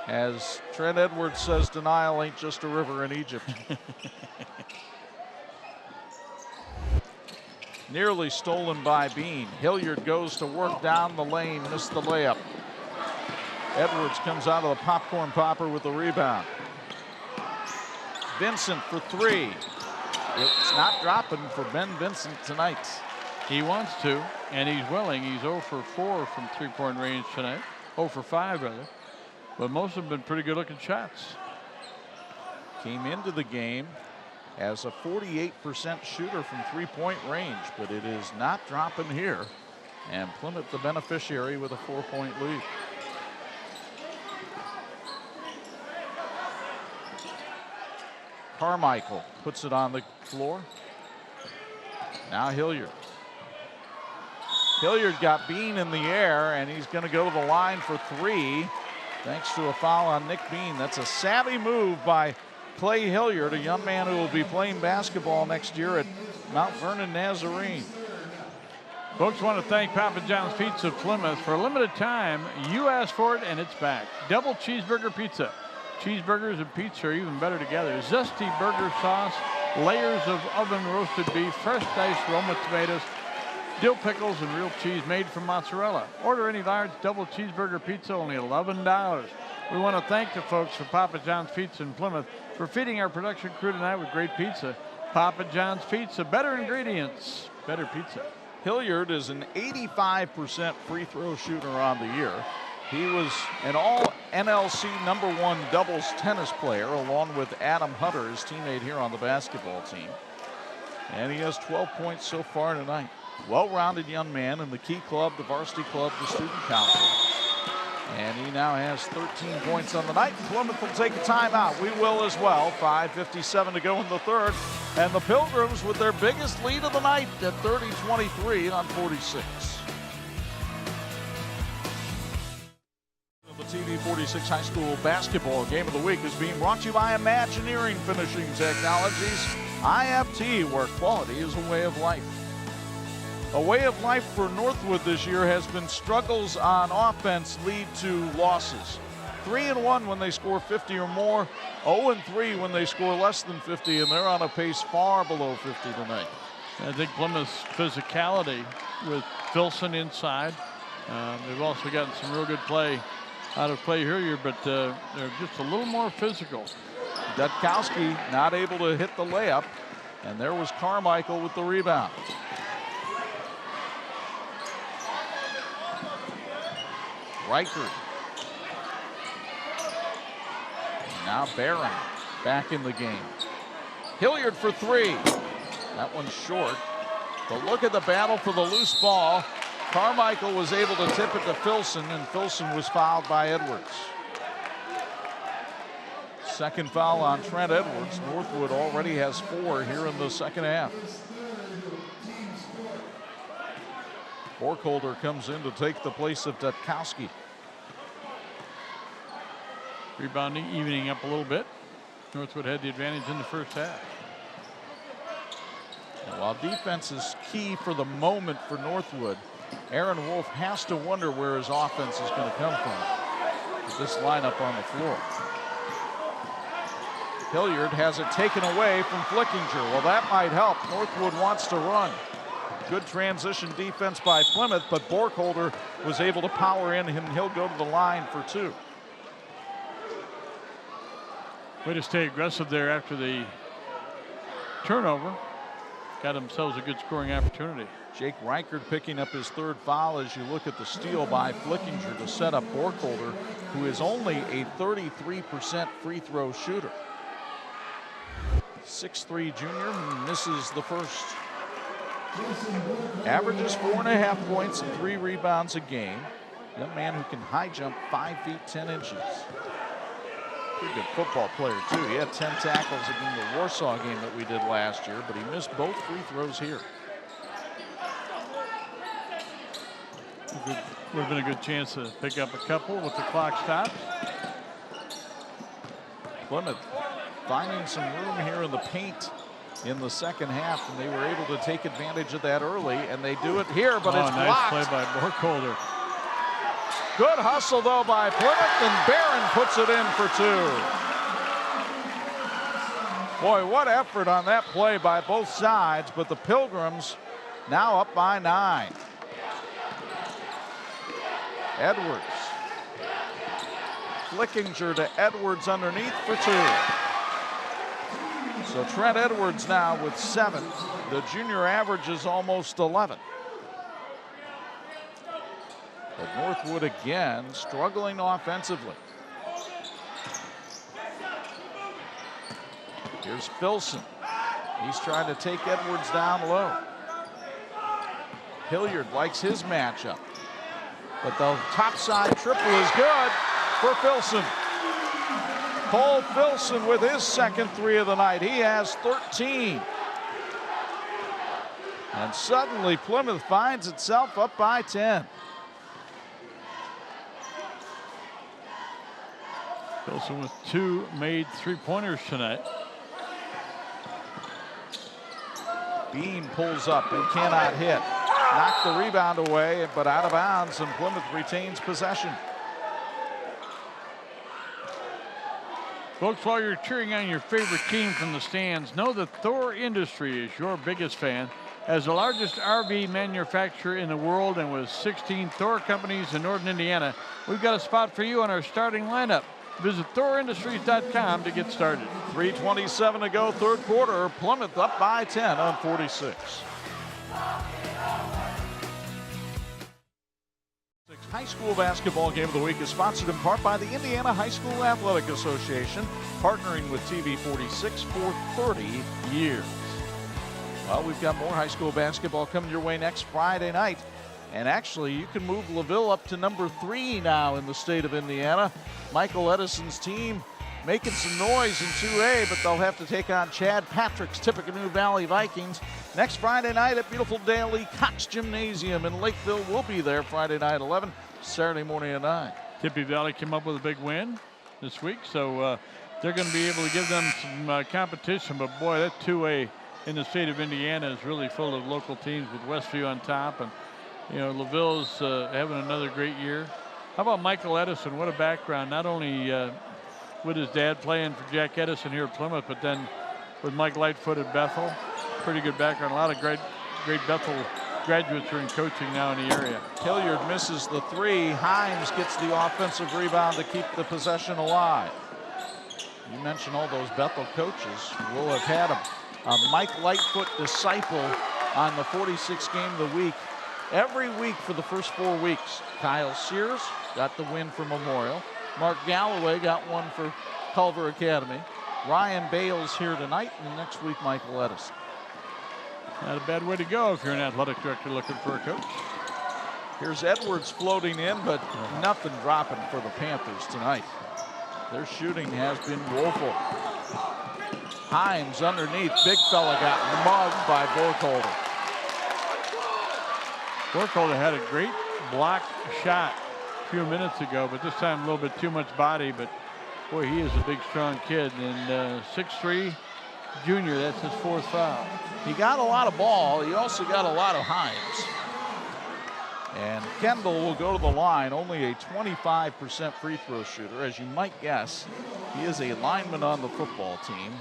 As Trent Edwards says, denial ain't just a river in Egypt. Nearly stolen by Bean. Hilliard goes to work down the lane, missed the layup. Edwards comes out of the popcorn popper with the rebound. Vincent for 3. It's not dropping for Ben Vincent tonight. He wants to, and he's willing. He's 0 for 4 from 3-point range tonight. 0 for 5, rather. But most of them been pretty good-looking shots. Came into the game as a 48% shooter from 3-point range, but it is not dropping here. And Plymouth the beneficiary with a 4-point lead. Carmichael puts it on the floor. Now Hilliard. Hilliard got Bean in the air, and he's going to go to the line for 3. Thanks to a foul on Nick Bean. That's a savvy move by Clay Hilliard, a young man who will be playing basketball next year at Mount Vernon Nazarene. Folks, want to thank Papa John's Pizza of Plymouth. For a limited time, you asked for it, and it's back. Double cheeseburger pizza. Cheeseburgers and pizza are even better together. Zesty burger sauce, layers of oven roasted beef, fresh diced Roma tomatoes, dill pickles, and real cheese made from mozzarella. Order any large double cheeseburger pizza, only $11. We want to thank the folks for Papa John's Pizza in Plymouth for feeding our production crew tonight with great pizza. Papa John's Pizza, better ingredients, better pizza. Hilliard is an 85% free throw shooter on the year. He was an all NLC #1 doubles tennis player along with Adam Hunter, his teammate here on the basketball team. And he has 12 points so far tonight. Well-rounded young man in the Key Club, the Varsity Club, the Student Council. And he now has 13 points on the night. Plymouth will take a timeout. We will as well. 5:57 to go in the third. And the Pilgrims with their biggest lead of the night at 30-23 on 46. The TV 46 High School Basketball Game of the Week is being brought to you by Imagineering Finishing Technologies. IFT, where quality is a way of life. A way of life for Northwood this year has been struggles on offense lead to losses. 3-1 when they score 50 or more, 0-3 when they score less than 50, and they're on a pace far below 50 tonight. I think Plymouth's physicality with Filson inside. They've also gotten some real good play out of Clay Hilliard, but they're just a little more physical. Dutkowski not able to hit the layup, and there was Carmichael with the rebound. Reichert. Now Barron back in the game. Hilliard for three. That one's short. But look at the battle for the loose ball. Carmichael was able to tip it to Filson, and Filson was fouled by Edwards. Second foul on Trent Edwards. Northwood already has 4 here in the second half. Borkholder comes in to take the place of Dutkowski. Rebounding, evening up a little bit. Northwood had the advantage in the first half. And while defense is key for the moment for Northwood, Aaron Wolf has to wonder where his offense is going to come from with this lineup on the floor. Hilliard has it taken away from Flickinger. Well, that might help. Northwood wants to run. Good transition defense by Plymouth, but Borkholder was able to power in, and he'll go to the line for 2. Way to stay aggressive there after the turnover. Got themselves a good scoring opportunity. Jake Reichert picking up his 3rd foul as you look at the steal by Flickinger to set up Borkholder, who is only a 33% free throw shooter. 6'3" junior misses the first. Averages 4.5 points and 3 rebounds a game. Young man who can high jump 5 feet 10 inches. Pretty good football player too. He had 10 tackles in the Warsaw game that we did last year, but he missed both free throws here. Would have been a good chance to pick up a couple with the clock stopped. Plymouth finding some room here in the paint in the second half, and they were able to take advantage of that early, and they do it here, but it's blocked. Nice play by Borkholder. Good hustle, though, by Plymouth, and Barron puts it in for 2. Boy, what effort on that play by both sides, but the Pilgrims now up by 9. Edwards. Flickinger to Edwards underneath for 2. So Trent Edwards now with 7. The junior average is almost 11. But Northwood again struggling offensively. Here's Filson. He's trying to take Edwards down low. Hilliard likes his matchup. But the topside triple is good for Filson. Cole Filson with his second 3 of the night. He has 13. And suddenly Plymouth finds itself up by 10. Filson with 2 made 3-pointers tonight. Bean pulls up and cannot hit. Knocked the rebound away, but out of bounds, and Plymouth retains possession. Folks, while you're cheering on your favorite team from the stands, know that Thor Industry is your biggest fan. As the largest RV manufacturer in the world and with 16 Thor companies in northern Indiana, we've got a spot for you on our starting lineup. Visit ThorIndustries.com to get started. 3:27 to go, third quarter. Plymouth up by 10 on 46. high school basketball game of the week is sponsored in part by the Indiana High School Athletic Association, partnering with TV 46 for 30 years. Well, we've got more high school basketball coming your way next Friday night. And actually, you can move LaVille up to number 3 now in the state of Indiana. Michael Edison's team making some noise in 2A, but they'll have to take on Chad Patrick's Tippecanoe Valley Vikings next Friday night at beautiful Daly Cox Gymnasium in Lakeville. We'll be there Friday night at 11, Saturday morning at 9. Tippy Valley came up with a big win this week, so they're going to be able to give them some competition. But boy, that 2A in the state of Indiana is really full of local teams with Westview on top. And you know, LaVille's having another great year. How about Michael Edison? What a background. Not only with his dad playing for Jack Edison here at Plymouth, but then with Mike Lightfoot at Bethel. Pretty good background. A lot of great Bethel graduates are in coaching now in the area. Hilliard misses the 3. Himes gets the offensive rebound to keep the possession alive. You mentioned all those Bethel coaches. We'll have had a Mike Lightfoot disciple on the 46th game of the week every week for the first 4 weeks. Kyle Sears got the win for Memorial. Mark Galloway got one for Culver Academy. Ryan Bales here tonight, and next week Michael Edison. Not a bad way to go if you're an athletic director looking for a coach. Here's Edwards floating in, but nothing dropping for the Panthers tonight. Their shooting has been woeful. Himes underneath. Big fella got mugged by Borkholder. Borkholder had a great block shot a few minutes ago, but this time a little bit too much body. But boy, he is a big, strong kid. And 6'3", junior, that's his 4th foul. He got a lot of ball. He also got a lot of Himes. And Kendall will go to the line, only a 25% free throw shooter. As you might guess, he is a lineman on the football team.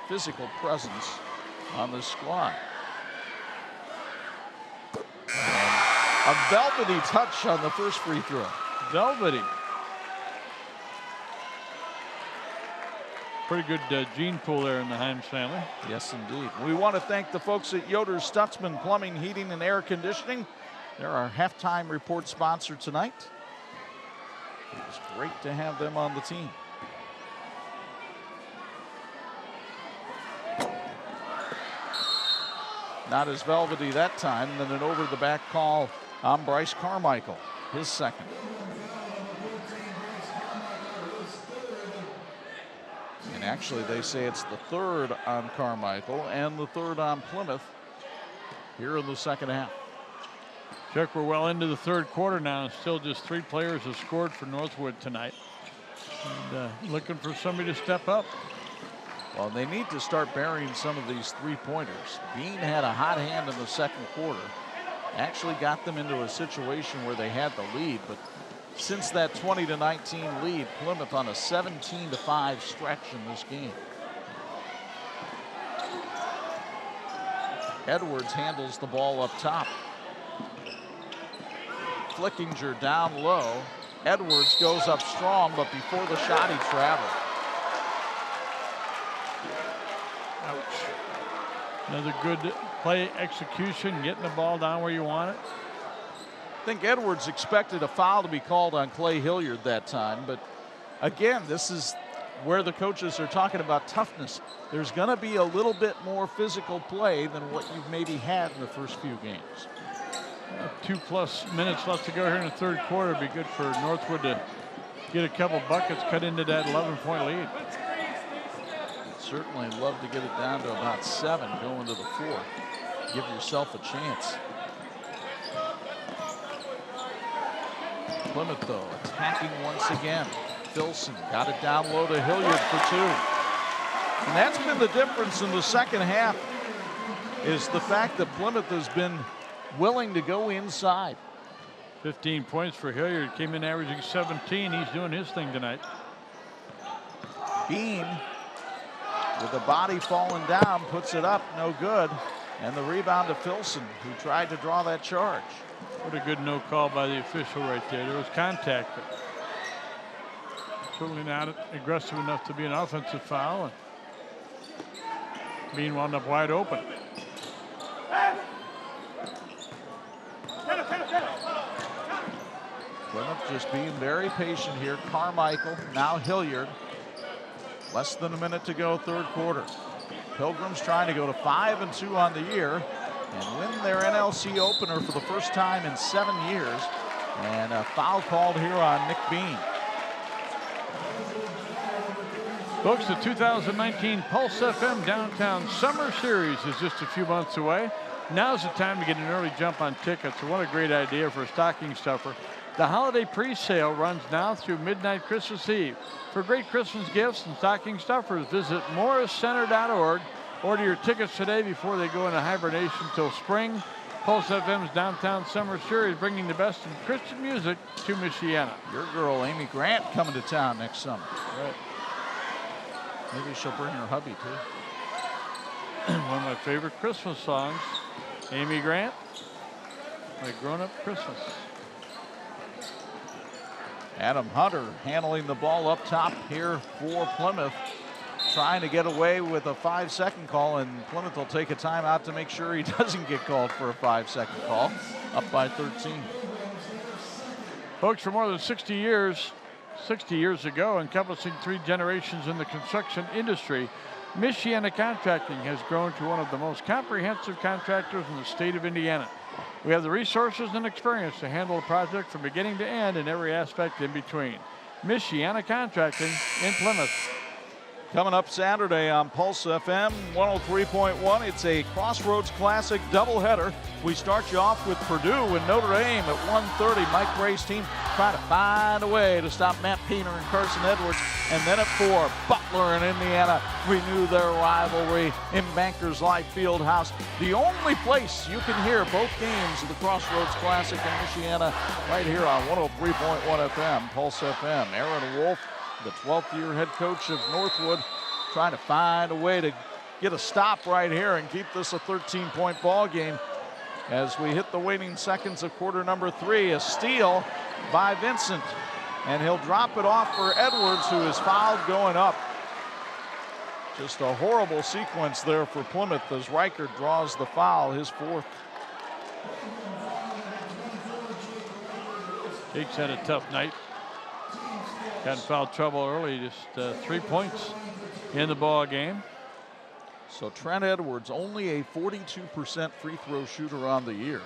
Physical presence on this squad. And a velvety touch on the first free throw. Velvety. Pretty good gene pool there in the Himes family. Yes, indeed. We want to thank the folks at Yoder Stutzman Plumbing, Heating, and Air Conditioning. They're our halftime report sponsor tonight. It was great to have them on the team. Not as velvety that time. Then an over-the-back call on Bryce Carmichael, his second. And actually, they say it's the 3rd on Carmichael and the 3rd on Plymouth here in the second half. Chuck, we're well into the 3rd quarter now, and still just 3 players have scored for Northwood tonight. And looking for somebody to step up. Well, they need to start burying some of these 3-pointers. Bean had a hot hand in the second quarter. Actually got them into a situation where they had the lead, but since that 20-19 lead, Plymouth on a 17-5 stretch in this game. Edwards handles the ball up top. Flickinger down low. Edwards goes up strong, but before the shot, he traveled. Ouch. Another good play execution, getting the ball down where you want it. I think Edwards expected a foul to be called on Clay Hilliard that time, but again, this is where the coaches are talking about toughness. There's going to be a little bit more physical play than what you've maybe had in the first few games. 2+ minutes left to go here in the 3rd quarter. It'd be good for Northwood to get a couple buckets, cut into that 11-point lead. Certainly love to get it down to about 7 going to the 4th. Give yourself a chance. Plymouth, though, attacking once again. Filson got it down low to Hilliard for 2. And that's been the difference in the second half, is the fact that Plymouth has been willing to go inside. 15 points for Hilliard, came in averaging 17. He's doing his thing tonight. Bean, with the body falling down, puts it up, no good. And the rebound to Filson, who tried to draw that charge. What a good no call by the official right there. There was contact, but certainly not aggressive enough to be an offensive foul. And Bean wound up wide open. Plymouth just being very patient here. Carmichael, now Hilliard. Less than a minute to go, third quarter. Pilgrims trying to go to 5-2 on the year and win their NLC opener for the first time in 7 years. And a foul called here on Nick Bean. Folks, the 2019 Pulse FM Downtown Summer Series is just a few months away. Now's the time to get an early jump on tickets. What a great idea for a stocking stuffer. The holiday pre-sale runs now through midnight Christmas Eve. For great Christmas gifts and stocking stuffers, visit morriscenter.org. Order your tickets today before they go into hibernation till spring. Pulse FM's Downtown Summer Series, bringing the best in Christian music to Michiana. Your girl, Amy Grant, coming to town next summer. Right. Maybe she'll bring her hubby, too. One of my favorite Christmas songs, Amy Grant, My Grown-Up Christmas. Adam Hunter handling the ball up top here for Plymouth, trying to get away with a 5-second call, and Plymouth will take a timeout to make sure he doesn't get called for a 5-second call. Up by 13. Folks, for more than 60 years ago, encompassing 3 generations in the construction industry, Michiana Contracting has grown to one of the most comprehensive contractors in the state of Indiana. We have the resources and experience to handle a project from beginning to end and every aspect in between. Michiana Contracting in Plymouth. Coming up Saturday on Pulse FM 103.1, it's a Crossroads Classic doubleheader. We start you off with Purdue and Notre Dame at 1:30. Mike Gray's team trying to find a way to stop Matt Peener and Carson Edwards. And then at 4, Butler and Indiana renew their rivalry in Bankers Life Fieldhouse. The only place you can hear both games of the Crossroads Classic in Michiana, right here on 103.1 FM, Pulse FM. Aaron Wolf, the 12th year head coach of Northwood, trying to find a way to get a stop right here and keep this a 13-point ball game. As we hit the waning seconds of quarter number 3, a steal by Vincent. And he'll drop it off for Edwards, who is fouled going up. Just a horrible sequence there for Plymouth as Reichert draws the foul, his 4th. Jake's had a tough night. Got in foul trouble early, just 3 points in the ball game. So Trent Edwards, only a 42% free throw shooter on the year.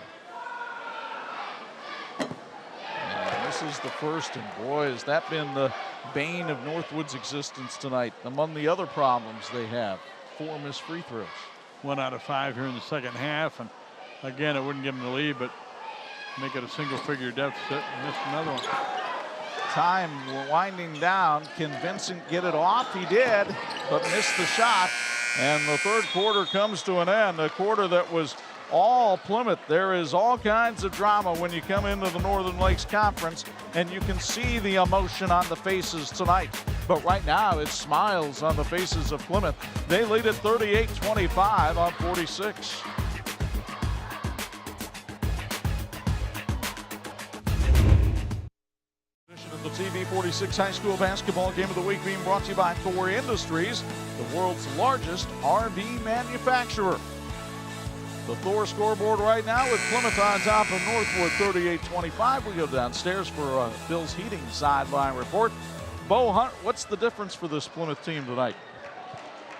And this is the first, and boy, has that been the bane of Northwood's existence tonight. Among the other problems they have, 4 missed free throws. 1 out of 5 here in the second half, and again, it wouldn't give them the lead, but make it a single-figure deficit and miss another one. Time winding down. Can Vincent get it off? He did, but missed the shot. And the third quarter comes to an end, a quarter that was all Plymouth. There is all kinds of drama when you come into the Northern Lakes Conference, and you can see the emotion on the faces tonight. But right now, it's smiles on the faces of Plymouth. They lead at 38-25 on 46. The TV 46 High School Basketball Game of the Week being brought to you by Thor Industries, the world's largest RV manufacturer. The Thor scoreboard right now with Plymouth on top of Northwood 38-25. We go downstairs for Bill's Heating sideline report. Bo Hunt, what's the difference for this Plymouth team tonight?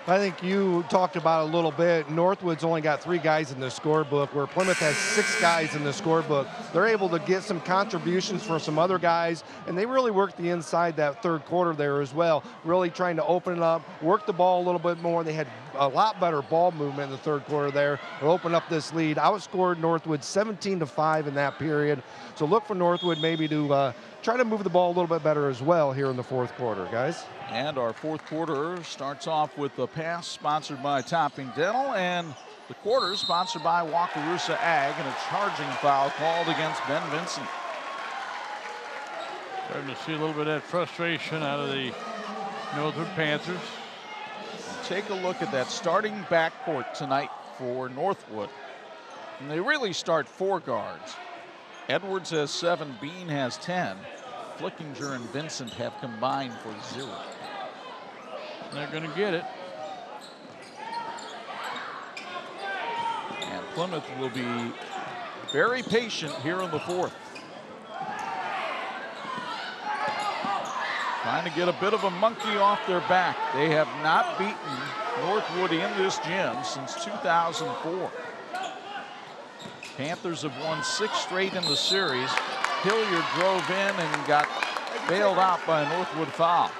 I think you talked about it a little bit. Northwood's only got 3 guys in the scorebook, where Plymouth has 6 guys in the scorebook. They're able to get some contributions for some other guys, and they really worked the inside that third quarter there as well, really trying to open it up, work the ball a little bit more. They had a lot better ball movement in the third quarter there to open up this lead. Outscored Northwood 17-5 in that period. So look for Northwood maybe to try to move the ball a little bit better as well here in the fourth quarter, guys. And our fourth quarter starts off with the pass sponsored by Topping Dental, and the quarter sponsored by Wakarusa Ag, and a charging foul called against Ben Vincent. Starting to see a little bit of that frustration out of the Northwood Panthers. Take a look at that starting backcourt tonight for Northwood. And they really start 4 guards. Edwards has 7, Bean has 10. Flickinger and Vincent have combined for 0. They're going to get it. And Plymouth will be very patient here in the fourth. Trying to get a bit of a monkey off their back. They have not beaten NorthWood in this gym since 2004. Panthers have won 6 straight in the series. Hilliard drove in and got bailed out by a NorthWood foul.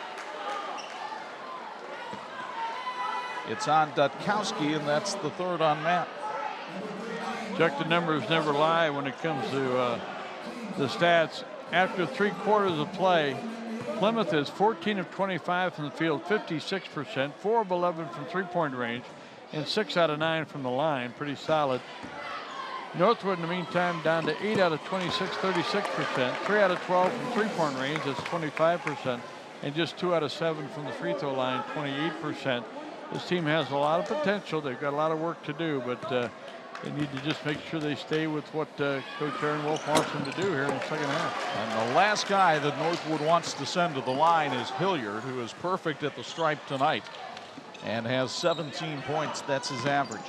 It's on Dutkowski, and that's the 3rd on Matt. Chuck, the numbers never lie when it comes to the stats. After 3 quarters of play, Plymouth is 14 of 25 from the field, 56%, 4 of 11 from 3-point range, and 6 out of 9 from the line. Pretty solid. NorthWood, in the meantime, down to 8 out of 26, 36%, 3 out of 12 from 3-point range, that's 25%, and just 2 out of 7 from the free throw line, 28%. This team has a lot of potential. They've got a lot of work to do, but they need to just make sure they stay with what Coach Aaron Wolf wants them to do here in the second half. And the last guy that NorthWood wants to send to the line is Hilliard, who is perfect at the stripe tonight and has 17 points. That's his average.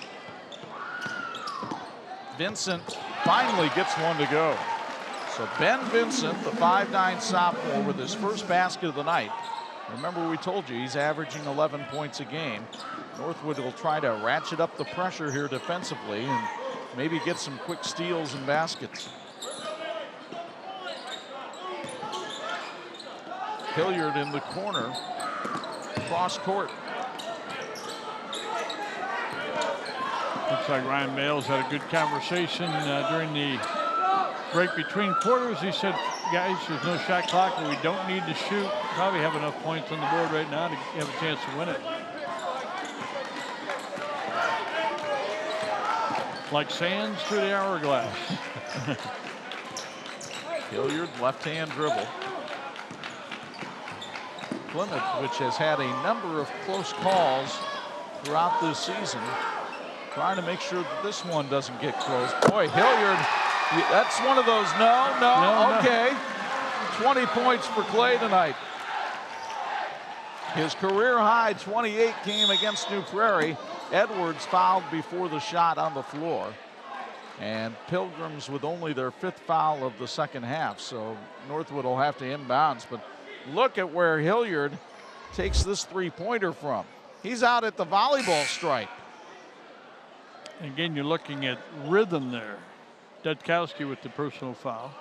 Vincent finally gets one to go. So Ben Vincent, the 5'9" sophomore, with his first basket of the night. Remember, we told you he's averaging 11 points a game. NorthWood will try to ratchet up the pressure here defensively and maybe get some quick steals and baskets. Hilliard in the corner, cross court. Looks like Ryan Bales had a good conversation during the break between quarters. He said, guys, there's no shot clock, but we don't need to shoot. Probably have enough points on the board right now to have a chance to win it. Like sands through the hourglass. Hilliard, left-hand dribble. Plymouth, which has had a number of close calls throughout this season, trying to make sure that this one doesn't get close. Boy, Hilliard, that's one of those, no, okay. 20 points for Clay tonight. His career high 28 came against New Prairie. Edwards fouled before the shot on the floor. And Pilgrims with only their 5th foul of the second half. So NorthWood will have to inbounds. But look at where Hilliard takes this 3-pointer from. He's out at the volleyball stripe. Again, you're looking at rhythm there. Dutkowski with the personal foul.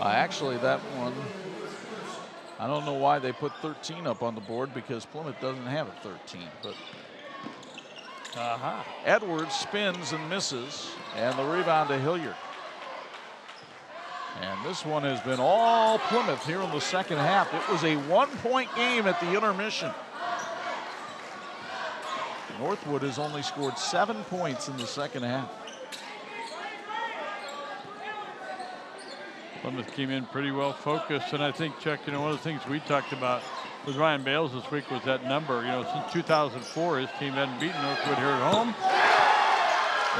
Actually, that one, I don't know why they put 13 up on the board, because Plymouth doesn't have a 13. But Edwards spins and misses, and the rebound to Hilliard. And this one has been all Plymouth here in the second half. It was a 1-point game at the intermission. NorthWood has only scored 7 points in the second half. Plymouth came in pretty well focused, and I think, Chuck, you know, one of the things we talked about with Ryan Bales this week was that number. You know, since 2004, his team hadn't beaten NorthWood here at home.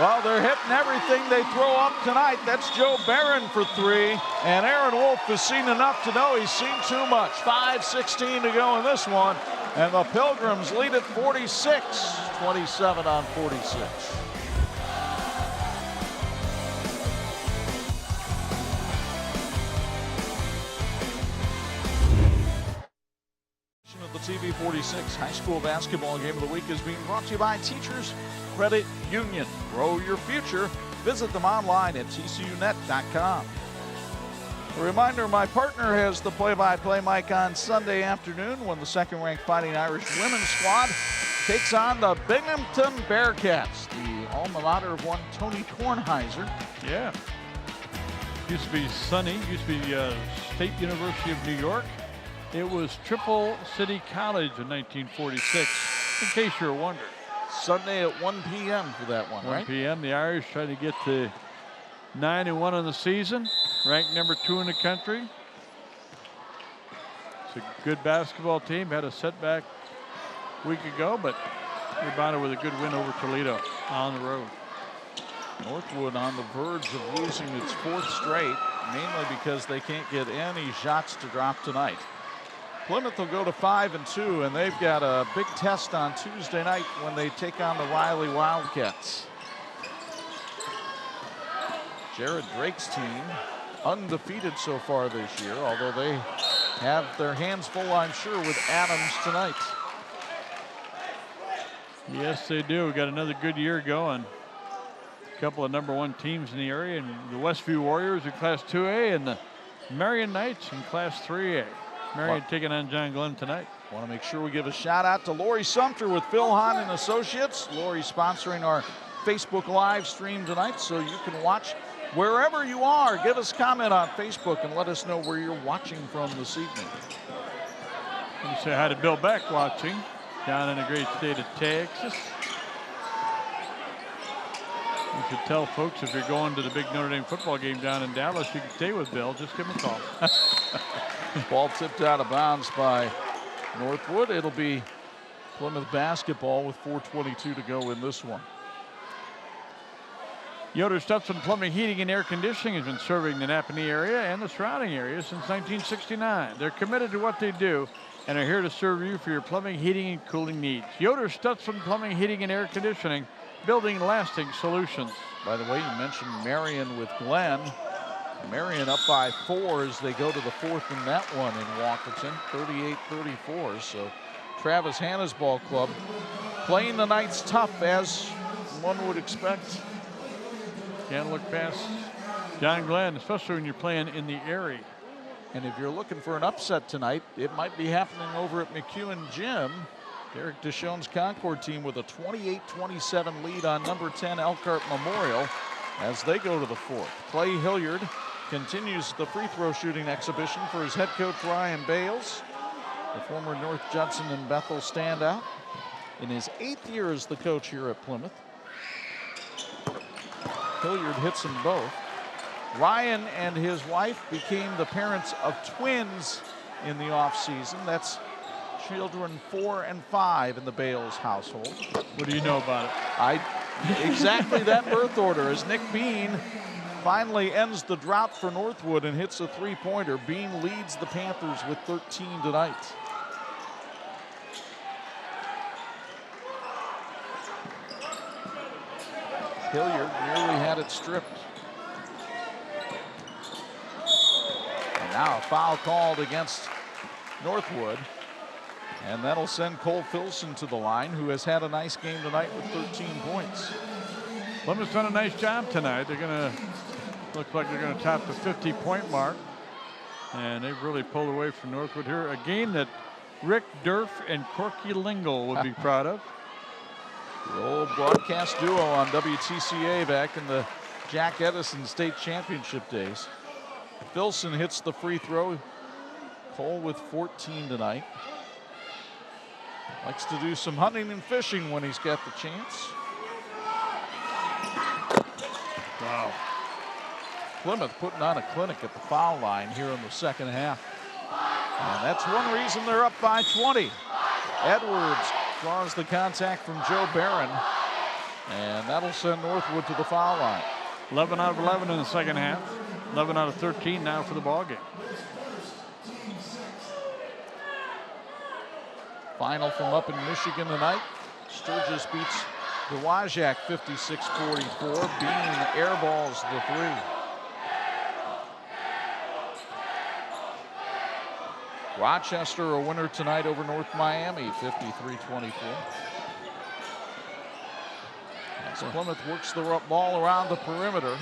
Well, they're hitting everything they throw up tonight. That's Joe Barron for 3, and Aaron Wolf has seen enough to know he's seen too much. 5:16 to go in this one, and the Pilgrims lead at 46, 27 on 46. The TV46 High School Basketball Game of the Week is being brought to you by Teachers Credit Union. Grow your future. Visit them online at tcunet.com. A reminder, my partner has the play-by-play mic on Sunday afternoon when the second-ranked Fighting Irish women's squad takes on the Binghamton Bearcats, the alma mater of one Tony Kornheiser. Yeah. Used to be Sunny, used to be State University of New York. It was Triple City College in 1946, in case you're wondering. Sunday at 1 p.m. for that one, 1 p.m. The Irish trying to get to 9-1 on the season, ranked number 2 in the country. It's a good basketball team. Had a setback a week ago, but rebounded with a good win over Toledo on the road. NorthWood on the verge of losing its 4th straight, mainly because they can't get any shots to drop tonight. Plymouth will go to 5-2, and they've got a big test on Tuesday night when they take on the Riley Wildcats. Jared Drake's team undefeated so far this year, although they have their hands full, I'm sure, with Adams tonight. Yes, they do. We got another good year going. A couple of #1 teams in the area, and the Westview Warriors in Class 2A and the Marion Knights in Class 3A. Marion taking on John Glenn tonight. Want to make sure we give a shout out to Lori Sumter with Phil Hahn and Associates. Lori sponsoring our Facebook live stream tonight, so you can watch wherever you are. Give us a comment on Facebook and let us know where you're watching from this evening. And say hi to Bill Beck watching down in the great state of Texas. You should tell folks if you're going to the big Notre Dame football game down in Dallas, you can stay with Bill. Just give him a call. Ball tipped out of bounds by Northwood. It'll be Plymouth basketball with 4:22 to go in this one. Yoder Stutson Plumbing, Heating, and Air Conditioning has been serving the Napanee area and the surrounding area since 1969. They're committed to what they do and are here to serve you for your plumbing, heating, and cooling needs. Yoder Stutson Plumbing, Heating, and Air Conditioning, building lasting solutions. By the way, you mentioned Marion with Glenn. Marion up by 4 as they go to the 4th in that one in Walkerton, 38-34. So Travis Hanna's ball club playing the Knights tough, as one would expect. Can't look past John Glenn, especially when you're playing in the area. And if you're looking for an upset tonight, it might be happening over at McEwen Gym. Derek Deshawn's Concord team with a 28-27 lead on #10 Elkhart Memorial as they go to the 4th. Clay Hilliard continues the free throw shooting exhibition for his head coach Ryan Bales, the former North Judson and Bethel standout, in his 8th year as the coach here at Plymouth. Hilliard hits them both. Ryan and his wife became the parents of twins in the offseason. That's children 4 and 5 in the Bales household. What do you know about it? Exactly that birth order, as Nick Bean finally ends the drought for Northwood and hits a 3-pointer. Bean leads the Panthers with 13 tonight. Hilliard nearly had it stripped. And now a foul called against Northwood. And that'll send Cole Filson to the line, who has had a nice game tonight with 13 points. Plymouth's done a nice job tonight. They're going to look like they're going to top the 50-point mark. And they've really pulled away from Northwood here. A game that Rick Durf and Corky Lingle would be proud of. The old broadcast duo on WTCA back in the Jack Edison State Championship days. Filson hits the free throw. Cole with 14 tonight. Likes to do some hunting and fishing when he's got the chance. Wow. Plymouth putting on a clinic at the foul line here in the second half. And that's one reason they're up by 20. Edwards draws the contact from Joe Barron. And that'll send Northwood to the foul line. 11 out of 11 in the second half. 11 out of 13 now for the ball game. Final from up in Michigan tonight. Sturgis beats Dewajak 56-44. Bean airballs the 3. Rochester a winner tonight over North Miami, 53-24. As Plymouth works the ball around the perimeter.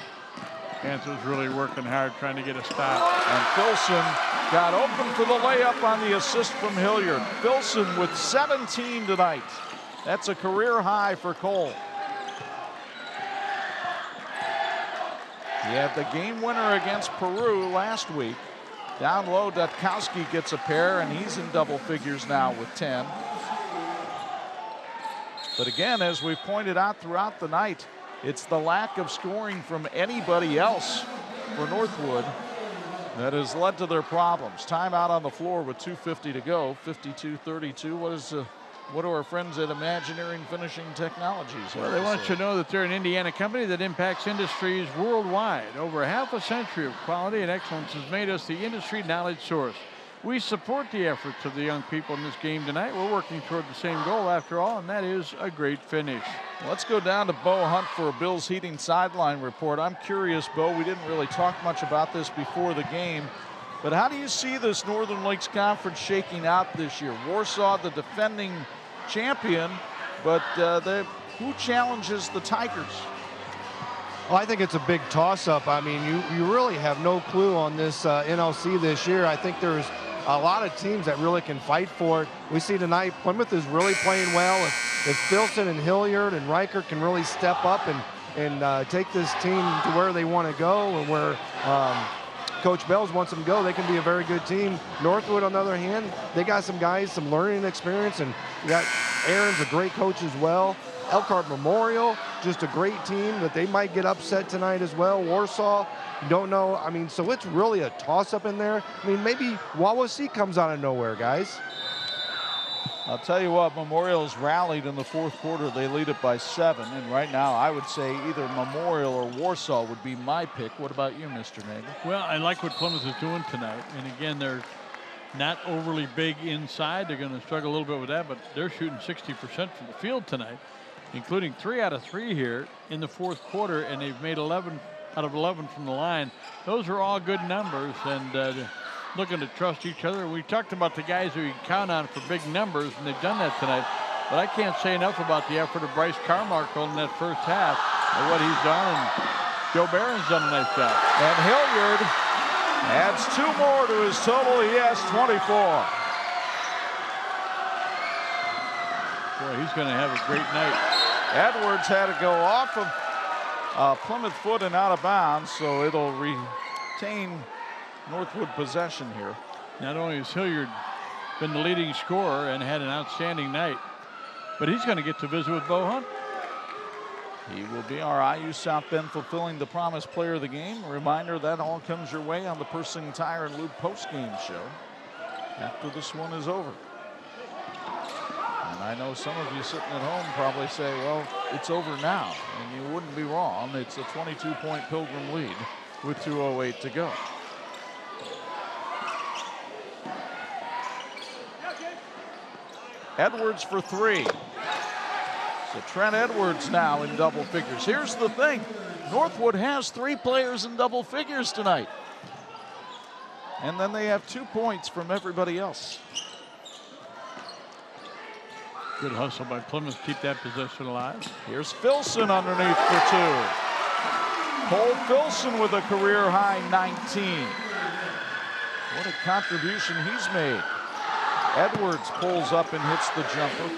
Panthers really working hard trying to get a stop. And Filson got open for the layup on the assist from Hilliard. Filson with 17 tonight. That's a career high for Cole. He had the game winner against Peru last week. Down low, Dutkowski gets a pair, and he's in double figures now with 10. But again, as we've pointed out throughout the night, it's the lack of scoring from anybody else for Northwood that has led to their problems. Timeout on the floor with 2:50 to go, 52-32. What do our friends at Imagineering Finishing Technologies? Well, they want you to know that they're an Indiana company that impacts industries worldwide. Over half a century of quality and excellence has made us the industry knowledge source. We support the efforts of the young people in this game tonight. We're working toward the same goal after all, and that is a great finish. Let's go down to Bo Hunt for a Bills Heating sideline report. I'm curious, Bo, we didn't really talk much about this before the game. But how do you see this Northern Lakes Conference shaking out this year? Warsaw, the defending champion, but who challenges the Tigers? Well, I think it's a big toss-up. I mean, you really have no clue on this NLC this year. I think there's a lot of teams that really can fight for it. We see tonight Plymouth is really playing well. If Filson and Hilliard and Riker can really step up and take this team to where they want to go and where Coach Bells wants them to go, they can be a very good team. Northwood, on the other hand, they got some guys, some learning experience, and you got Aaron's a great coach as well. Elkhart Memorial, just a great team that they might get upset tonight as well. Warsaw, don't know. I mean, so it's really a toss-up in there. I mean, maybe Wawasee comes out of nowhere, guys. I'll tell you what, Memorial's rallied in the fourth quarter. They lead it by 7, and right now I would say either Memorial or Warsaw would be my pick. What about you, Mr. Nagel? Well, I like what Plymouth is doing tonight. And again, they're not overly big inside. They're going to struggle a little bit with that, but they're shooting 60% from the field tonight, including 3 out of 3 here in the fourth quarter, and they've made 11 out of 11 from the line. Those are all good numbers, and looking to trust each other. We talked about the guys who you can count on for big numbers, and they've done that tonight. But I can't say enough about the effort of Bryce Carmichael in that first half and what he's done, and Joe Barron's done a nice job. And Hilliard adds 2 more to his total. He has 24. Boy, he's going to have a great night. Edwards had to go off of Plymouth foot and out of bounds, so it'll retain Northwood possession here. Not only has Hilliard been the leading scorer and had an outstanding night, but he's going to get to visit with Bo Hunt. He will be our IU South Bend Fulfilling the Promise player of the game. A reminder that all comes your way on the Persing Tire and Lube post-game show after this one is over. And I know some of you sitting at home probably say, well, it's over now. And you wouldn't be wrong. It's a 22-point Pilgrim lead with 2:08 to go. Edwards for 3. So Trent Edwards now in double figures. Here's the thing. Northwood has 3 players in double figures tonight. And then they have 2 points from everybody else. Good hustle by Plymouth to keep that possession alive. Here's Filson underneath for 2. Cole Filson with a career high 19. What a contribution he's made. Edwards pulls up and hits the jumper.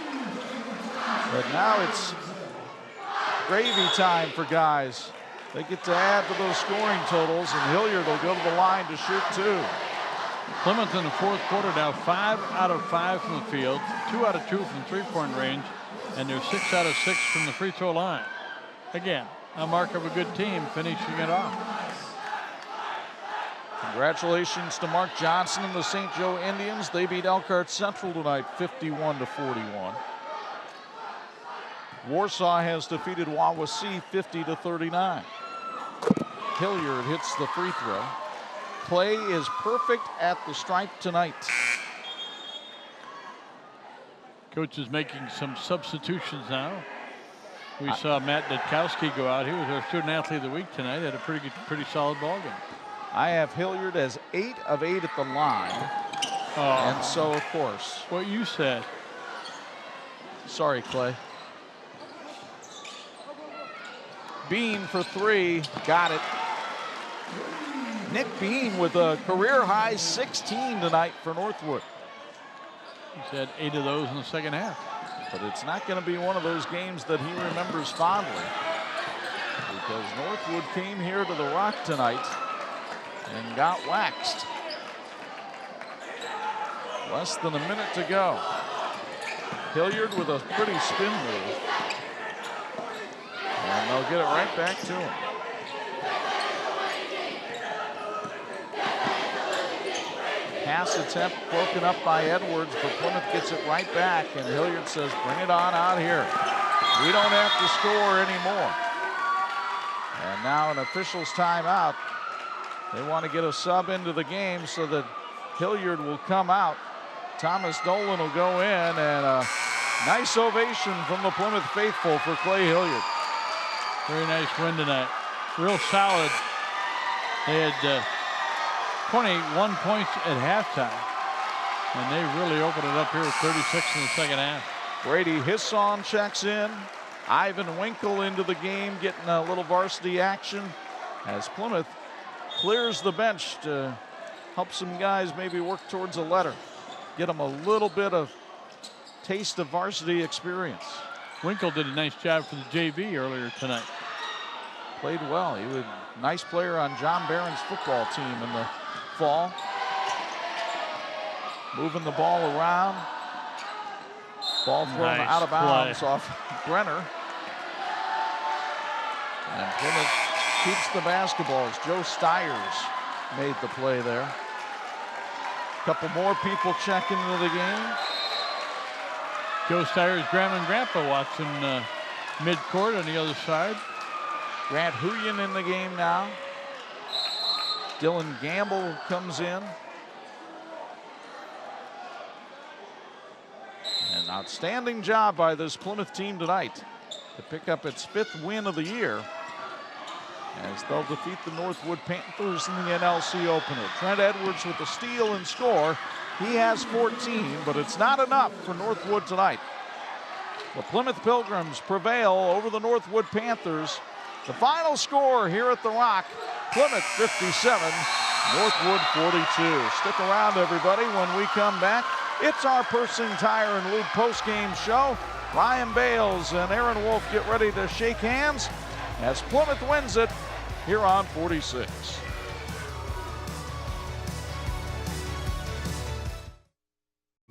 But now it's gravy time for guys. They get to add to those scoring totals, and Hilliard will go to the line to shoot 2. Plymouth in the fourth quarter now 5 out of 5 from the field, 2 out of 2 from three-point range, and they're 6 out of 6 from the free throw line. Again, a mark of a good team finishing it off. Congratulations to Mark Johnson and the St. Joe Indians. They beat Elkhart Central tonight 51-41. Warsaw has defeated Wawasee 50-39. Hilliard hits the free throw. Play is perfect at the stripe tonight. Coach is making some substitutions now. We saw Matt Detkowski go out. He was our student athlete of the week tonight. Had a pretty solid ball game. I have Hilliard as 8 of 8 at the line. And so, of course. What you said. Sorry, Clay. Bean for 3, got it. Nick Bean with a career high 16 tonight for Northwood. He's had 8 of those in the second half. But it's not going to be one of those games that he remembers fondly, because Northwood came here to the Rock tonight and got waxed. Less than a minute to go. Hilliard with a pretty spin move. And they'll get it right back to him. Pass attempt broken up by Edwards, but Plymouth gets it right back, and Hilliard says, bring it on out here. We don't have to score anymore. And now an official's timeout. They want to get a sub into the game so that Hilliard will come out. Thomas Dolan will go in, and a nice ovation from the Plymouth faithful for Clay Hilliard. Very nice win tonight. Real solid. They had 21 points at halftime. And they really opened it up here with 36 in the second half. Brady Hisson checks in. Ivan Winkle into the game, getting a little varsity action as Plymouth clears the bench to help some guys maybe work towards a letter. Get them a little bit of taste of varsity experience. Winkle did a nice job for the JV earlier tonight. Played well. He was a nice player on John Barron's football team in the fall. Moving the ball around. Ball thrown out of bounds off Brenner. And Plymouth keeps the basketball as Joe Stiers made the play there. A couple more people check into the game. Joe Stiers' grandma and grandpa watching mid-court on the other side. Grant Huyen in the game now. Dylan Gamble comes in. An outstanding job by this Plymouth team tonight to pick up its 5th win of the year as they'll defeat the Northwood Panthers in the NLC opener. Trent Edwards with the steal and score. He has 14, but it's not enough for Northwood tonight. The Plymouth Pilgrims prevail over the Northwood Panthers. The final score here at the Rock, Plymouth 57, Northwood 42. Stick around, everybody. When we come back, it's our Persing Tire and Lube post-game show. Ryan Bales and Aaron Wolf get ready to shake hands as Plymouth wins it here on 46.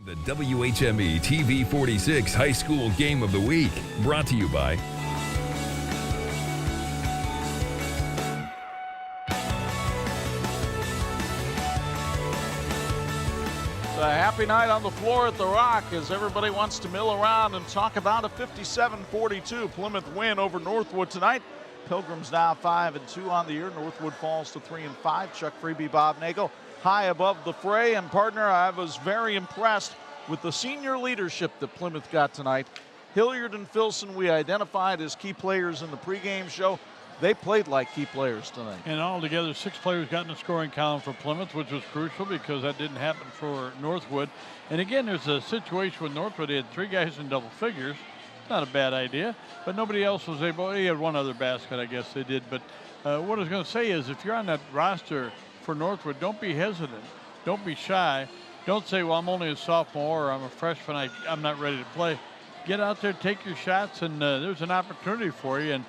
The WHME TV 46 High School Game of the Week, brought to you by A happy night on the floor at the Rock as everybody wants to mill around and talk about a 57-42 Plymouth win over Northwood tonight. Pilgrims now 5-2 on the year. Northwood falls to 3-5. Chuck Freeby, Bob Nagel high above the fray. And partner, I was very impressed with the senior leadership that Plymouth got tonight. Hilliard and Filson we identified as key players in the pregame show. They played like key players tonight. And altogether, 6 players got in the scoring column for Plymouth, which was crucial because that didn't happen for Northwood. And again, there's a situation with Northwood. They had 3 guys in double figures. Not a bad idea, but nobody else was able. He had one other basket, I guess they did. But what I was going to say is if you're on that roster for Northwood, don't be hesitant. Don't be shy. Don't say, well, I'm only a sophomore or I'm a freshman. I'm not ready to play. Get out there, take your shots, and there's an opportunity for you. And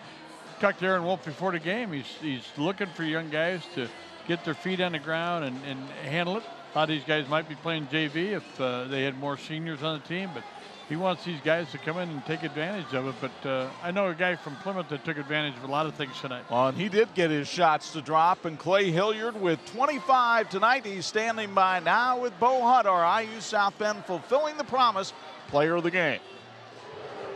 talked to Aaron Wolf before the game. He's looking for young guys to get their feet on the ground and handle it. A lot of these guys might be playing JV if they had more seniors on the team, but he wants these guys to come in and take advantage of it. But I know a guy from Plymouth that took advantage of a lot of things tonight. Well, and he did get his shots to drop, and Clay Hilliard with 25 tonight. He's standing by now with Bo Hutt, our IU South Bend fulfilling the promise player of the game.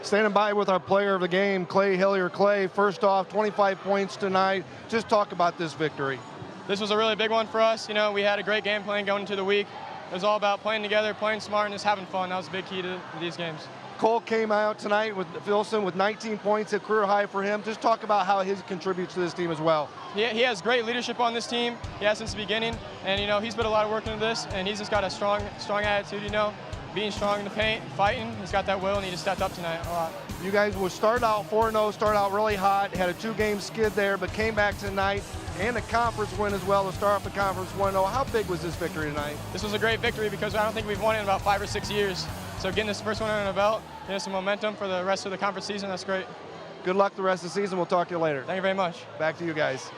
Standing by with our player of the game, Clay Hilliard. Clay, first off, 25 points tonight. Just talk about this victory. This was a really big one for us. You know, we had a great game plan going into the week. It was all about playing together, playing smart, and just having fun. That was a big key to these games. Cole came out tonight with Filson with 19 points, a career high for him. Just talk about how he contributes to this team as well. He has great leadership on this team. He has since the beginning, and you know he's put a lot of work into this, and he's just got a strong attitude. You know, being strong in the paint, fighting. He's got that will, and he just stepped up tonight a lot. You guys will start out 4-0, start out really hot, had a 2-game skid there, but came back tonight and a conference win as well to start off the conference 1-0. How big was this victory tonight? This was a great victory because I don't think we've won it in about 5 or 6 years. So getting this first one under the belt, getting some momentum for the rest of the conference season, that's great. Good luck the rest of the season. We'll talk to you later. Thank you very much. Back to you guys.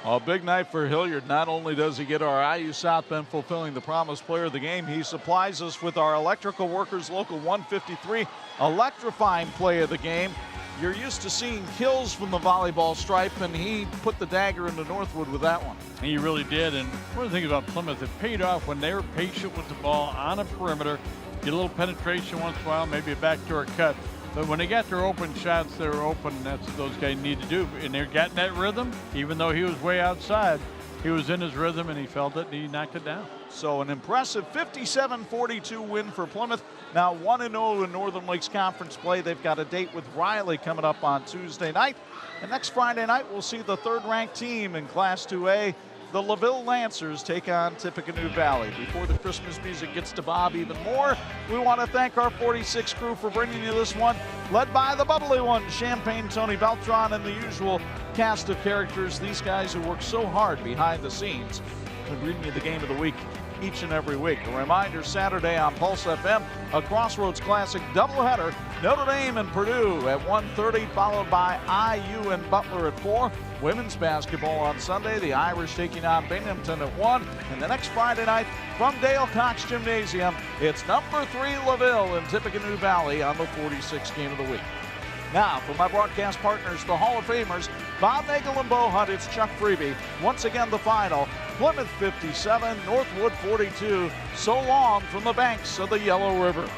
A big night for Hilliard. Not only does he get our IU South Bend fulfilling the promise player of the game, he supplies us with our Electrical Workers Local 153 electrifying play of the game. You're used to seeing kills from the volleyball stripe, and he put the dagger into Northwood with that one. He really did. And one of the things about Plymouth, it paid off when they were patient with the ball on a perimeter, get a little penetration once in a while, maybe a backdoor cut. But when they got their open shots, they were open, and that's what those guys need to do. And they're getting that rhythm, even though he was way outside. He was in his rhythm, and he felt it, and he knocked it down. So an impressive 57-42 win for Plymouth. Now 1-0 in Northern Lakes Conference play. They've got a date with Riley coming up on Tuesday night. And next Friday night, we'll see the third-ranked team in Class 2A the LaVille Lancers take on Tippecanoe Valley. Before the Christmas music gets to Bob even more, we want to thank our 46 crew for bringing you this one, led by the bubbly one, Champagne Tony Beltran, and the usual cast of characters, these guys who work so hard behind the scenes to bring you the game of the week each and every week. A reminder, Saturday on Pulse FM, a Crossroads Classic doubleheader, Notre Dame and Purdue at 1:30, followed by IU and Butler at 4. Women's basketball on Sunday, the Irish taking on Binghamton at 1. And the next Friday night from Dale Cox Gymnasium, it's number 3 LaVille and Tippecanoe Valley on the 46th game of the week. Now, for my broadcast partners, the Hall of Famers, Bob Nagel and Bo Hunt, it's Chuck Freeby. Once again, the final, Plymouth 57, Northwood 42. So long from the banks of the Yellow River.